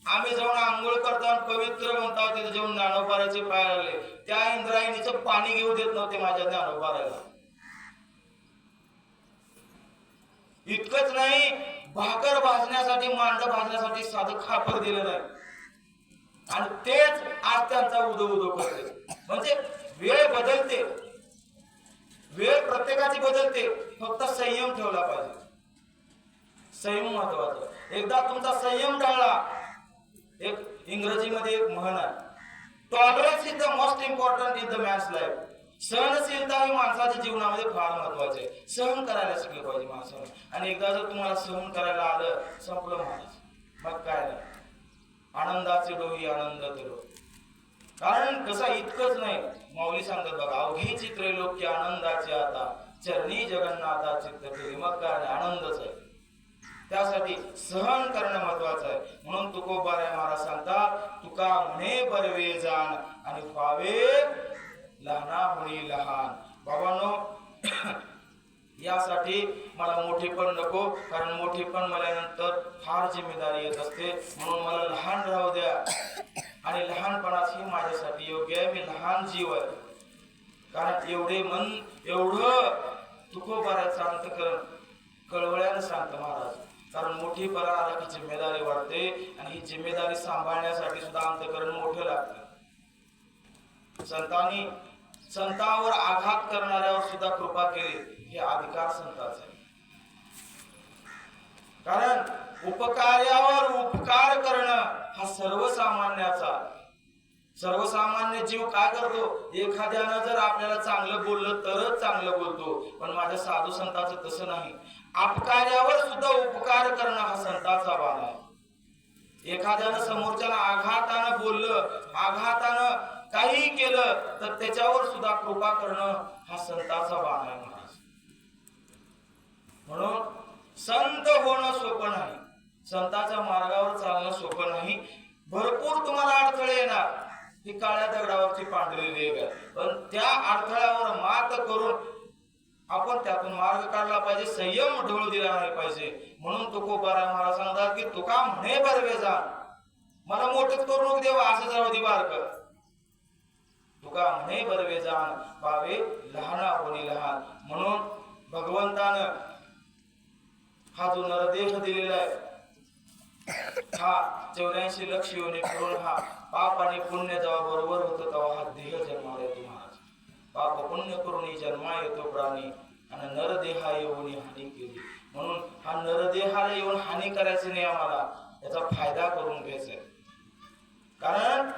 आम्ही जाऊन आंघोळ करतो आणि पवित्र म्हणतो तिथे जाऊन ज्ञानोबाराचे पाय लागले, त्या इंद्रायणीचं पाणी घेऊ देत नव्हते माझ्या ज्ञानोबारायला. इतकंच नाही, भाकर भाजण्यासाठी मांडा भाजण्यासाठी साधं खापर दिलं नाही. आणि तेच आज त्यांचा उदो उदो करते. म्हणजे वेळ बदलते, वेळ प्रत्येकाची बदलते, फक्त संयम ठेवला पाहिजे. संयम महत्वाचा. एकदा तुमचा संयम टाळला, एक इंग्रजीमध्ये एक म्हण आहे, tolerance is the most important in the man's life. सहनशीलता ही माणसाच्या जीवनामध्ये फार महत्वाचे आहे. सहन करायला शिकलं पाहिजे माणसाने. आणि एकदा जर तुम्हाला सहन करायला आलं, संपलं माणूस. मग काय नाही, आनंदाचे डोही आनंद दिलो. कारण कसं इतकंच नाही, माऊली सांगतात बघा, अवघी चित्र लोक आनंदाचे आता चरणी जगन्नाथा चित्त केली. मग काय आनंदच आहे. त्यासाठी सहन करणं महत्वाचं आहे. म्हणून तुकोबराय महाराज सांगतात, तुका म्हणे बरवे जाण आणि व्हावे लहाना होई लहान. बाबांनो, यासाठी मला मोठेपण नको. कारण मोठेपण म्हणल्यानंतर फार जिम्मेदारी येत असते. म्हणून मला लहान राहू द्या. आणि लहानपणाच ही माझ्यासाठी योग्य आहे. मी लहान जीव आहे. कारण एवढे मन एवढं तुकोबाराचं अंतकरण कळवळ्यानं सांगतं महाराज. कारण मोठी परा आला की जिम्मेदारी वाढते आणि ही जिम्मेदारी सांभाळण्यासाठी सुद्धा अंतकरण मोठं लागतं. संतांवर आघात करणाऱ्यावर सुद्धा कृपा केली हे अधिकार संतांचा आहे. कारण उपकार्यावर उपकार करणं हा सर्वसामान्य जीव काय करतो? एखाद्यानं जर आपल्याला चांगलं बोललं तरच चांगलं बोलतो, पण माझ्या साधू संतांचं तसं नाही. अपकार्यावर सुद्धा उपकार करणं हा संतांचा बाण आहे. एखाद्यानं समोरच्याला आघातानं बोललं, आघातानं काही केलं तर त्याच्यावर सुद्धा कृपा करणं हा संतांचा बाण आहे महाराज. म्हणून संत होणं सोपं नाही, संतांच्या मार्गावर चालणं सोपं नाही. भरपूर तुम्हाला अडथळे येणार, ती काळ्या दगडावरची पांढरी रेघ आहे, पण त्या अडथळ्यावर मात करून आपण त्यातून मार्ग काढला पाहिजे, संयम ढोळ दिला नाही पाहिजे. म्हणून तुकोबाराय महाराज सांगतात की तुका म्हणे बरवे जा, मला मोठच करू नको देवा, असं जाऊ दे बारक. तुका म्हणे बरवे जाण पावे लहाना होणी लहान. म्हणून भगवंतानं हा जो नरदेह दिलेला आहे, हा 84 लक्ष योनी करून हा पाप आणि पुण्य जेव्हा बरोबर होतं तेव्हा हा देह जन्माला येतो महाराज. पाप पुण्य करून जन्मा येतो प्राणी आणि नरदेहा येऊन हानी केली. म्हणून हा नरदेहाला येऊन हानी करायची नाही, आम्हाला याचा फायदा करून घ्यायचा आहे. कारण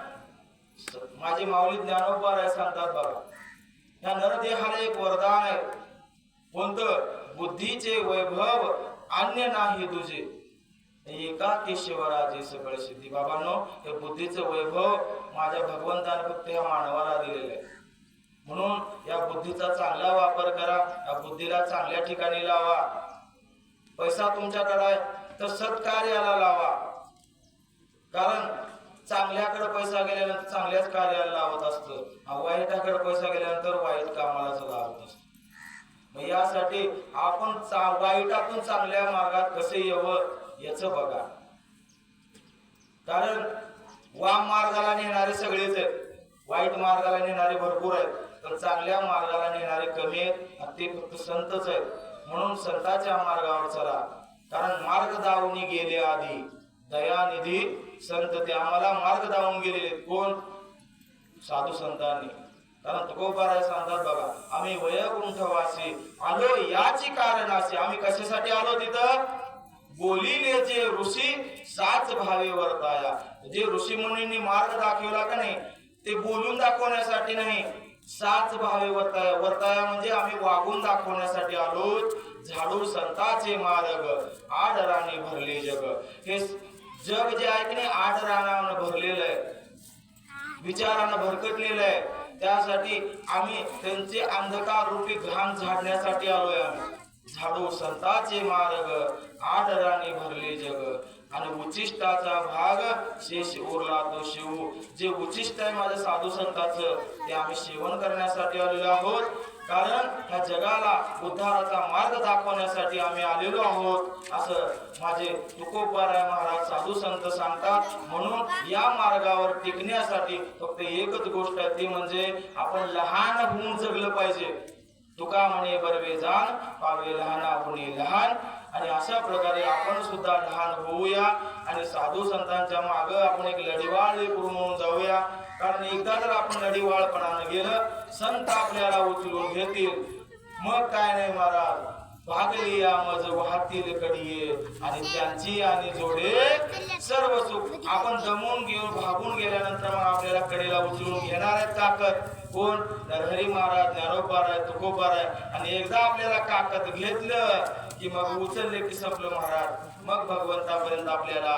माझे माऊली ज्ञानोबा सांगतात बघा, या नरदेहाला एक वरदान आहे. कोणतं? बुद्धीचे वैभव अन्य नाही तुझे, एका केशवराजे सगळे सिद्धी. बाबांनो, हे बुद्धीचं वैभव माझ्या भगवंताने फक्त या मानवाला दिलेलं आहे. म्हणून या बुद्धीचा चांगला वापर करा, या बुद्धीला चांगल्या ठिकाणी लावा. पैसा तुमच्याकडे आहे तर सत्कार्याला लावा, कारण चांगल्याकडे पैसा गेल्यानंतर चांगल्याच कार्याला लावत असतं, वाईटाकडे पैसा गेल्यानंतर वाईट कामाला लावत असतं. यासाठी आपण वाईटातून चांगल्या मार्गात कसे यावं याच बघा. कारण वाम मार्गाला नेणारे सगळेच आहेत, वाईट मार्गाला नेणारे भरपूर आहेत, तर चांगल्या मार्गाला नेणारे कमी आहेत, ते फक्त संतच आहेत. म्हणून संतांच्या मार्गावर चला, कारण मार्ग दावून गेले आधी दयानिधी संत, ते आम्हाला मार्ग दावून गेलेले. कोण? साधू संतांनी. कारण तुकोबाराय सांगतात बघा, आम्ही वैकुंठवासी आलो याची कारणाशी. आम्ही कशासाठी आलो तिथं? बोलिले जे ऋषी साच भावे वर्ताया. जे ऋषी मुनींनी मार्ग दाखवला का नाही, ते बोलून दाखवण्यासाठी नाही, साच भावे वर्ताया. वर्ताया म्हणजे आम्ही वागून दाखवण्यासाठी आलो. झाडू संतांचे मार्ग आडराने भरले जग. हे जग जे आहे की नाही आडरानानं भरलेलं आहे, विचारानं भरकटलेलं आहे. त्यासाठी आम्ही त्यांचे अंधकार रूपी घाण झाडण्यासाठी आलोय. आम्ही झाडू संतांचे मार्ग आदराने भरले जग. आणि उचिष्टाचा भाग शेष उरला तो शिव. जे उचिष्ट आहे माझ्या साधू संतांचं, ते आम्ही सेवन करण्यासाठी आलेलो आहोत. कारण ह्या जगाला उद्धाराचा मार्ग दाखवण्यासाठी आम्ही आलेलो आहोत, असं माझे तुकोबाराय महाराज साधू संत सांगतात. म्हणून या मार्गावर टिकण्यासाठी फक्त एकच गोष्ट आहे, ती म्हणजे आपण लहान होऊन जगलं पाहिजे. तुका म्हणे बरवे जाण पावे लहाना होणे लहान. आणि अशा प्रकारे आपण सुद्धा लहान होऊया आणि साधू संतांच्या माग आपण एक लढीवाळ म्हणून जाऊया. कारण एकदा जर आपण लढीवाळपणानं गेलं, संत आपल्याला उचलून घेतील. मग काय नाही महाराज, भागली या मज वाहतील कडिये आणि त्यांची आणि जोडे सर्व सुख. आपण दमून घेऊन भागून गेल्यानंतर मग आपल्याला कडेला उचलून घेणार आहेत ताकद कोण? नरहरी महाराज, ज्ञानोबाराय, तुकोबाराय. आणि एकदा आपल्याला काकद घेतलं की मग उचलले की संपलं महाराज. मग भगवंतापर्यंत आपल्याला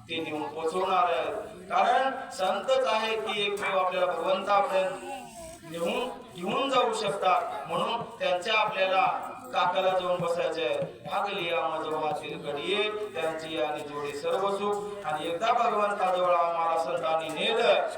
ते नेऊन पोहोचवणार आहे. कारण संतच आहे की एकमेव आपल्याला भगवंतापर्यंत घेऊन जाऊ शकतात. म्हणून त्यांच्या आपल्याला काकाला जाऊन बसायचे आहे. भागली या मज वाहतील कडिये त्यांची आणि जोडी सर्व सुख. आणि एकदा भगवंताजवळ आम्हाला संतांनी नेलं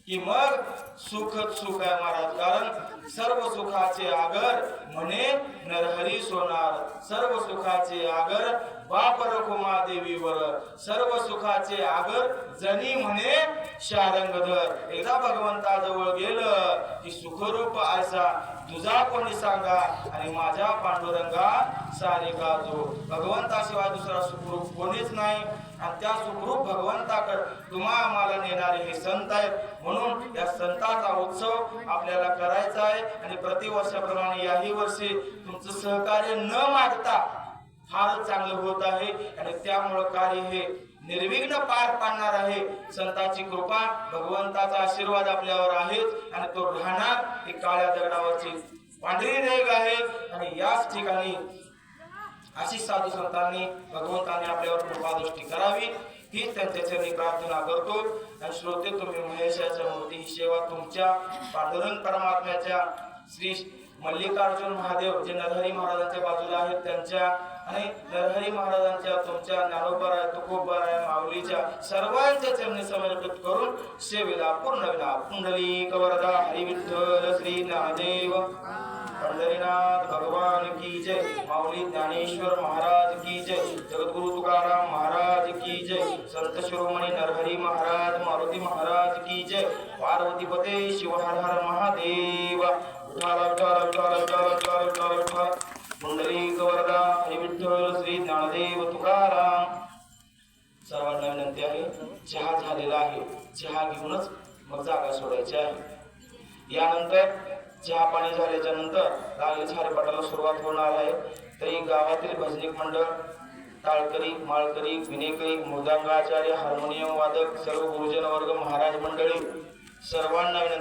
की मग सुखच सुख आहे महाराज. कारण सर्व सुखाचे आगर म्हणे नरहरी सोनार. सर्व सुखाचे आगर बाप रखुमा देवीवर. सर्व सुखाचे आगर जनी म्हणे शारंगधर. एकदा भगवंताजवळ गेलं की सुखरूप आयसा तुझा कोणी सांगा आणि माझ्या पांडुरंगा सारे गाजो. भगवंताशिवाय दुसरा सुखरूप कोणीच नाही आणि त्या सुखरूप भगवंताकडे तुम्हा आम्हाला नेणारे हे संत आहेत. म्हणून या संतांचा उत्सव आपल्याला करायचा आहे आणि प्रतिवर्षाप्रमाणे याही वर्षी तुमचं सहकार्य न मागता फारच चांगलं होत आहे आणि त्यामुळं कार्य हे निर्विघ्न पार पाडणार आहे. संतांची कृपा भगवंताचा आशीर्वाद आपल्यावर आहेच आणि तो राहणार ही काळ्या दगडावरची पांढरी रेघ आहे. आणि याच ठिकाणी अशी साधू संतांनी भगवंतांनी आपल्यावर कृपादृष्टी करावी ही त्यांच्या चरणी प्रार्थना करतो. आणि श्रोते, तुम्ही महेशाच्या मूर्ती ही सेवा तुमच्या पांडुरंग परमात्म्याच्या श्री मल्लिकार्जुन महादेव जे नरहरी महाराजांच्या बाजूला आहेत त्यांच्या आणि नरहरी महाराजांच्या तुमच्या ज्ञानोबराय तुकोबराय माऊलीच्या सर्वांच्या चरणी समर्पित करून सेवेला पूर्ण विना पुंडलिक वरदा हरी विठ्ठल श्री ज्ञानदेव पंढरीनाथ भगवान की जय. माऊली ज्ञानेश्वर महाराज की जय. जगद्गुरु तुकाराम महाराज की जय. संत शिरोमणी नरहरी महाराज मारुती महाराज की जय. पार्वतीपते शिव हर हर महादेव. पुंडलिक वरदा हरी विठ्ठल श्री ज्ञानदेव तुकाराम. सर्वांना विनंती आहे, चहा झालेला आहे, चहा घेऊनच मग जागा सोडायची आहे. यानंतर चहा पाणी झाल्याच्या नंतर लागलीच हरिपाठाला सुरुवात होणार आहे. तरी गावातील भजनिक मंडळ, टाळकरी, माळकरी, विनेकरी, मृदांगाचार्य, हार्मोनियम वादक, सर्व गुरुजन वर्ग, महाराज मंडळी सर्वांना विनंती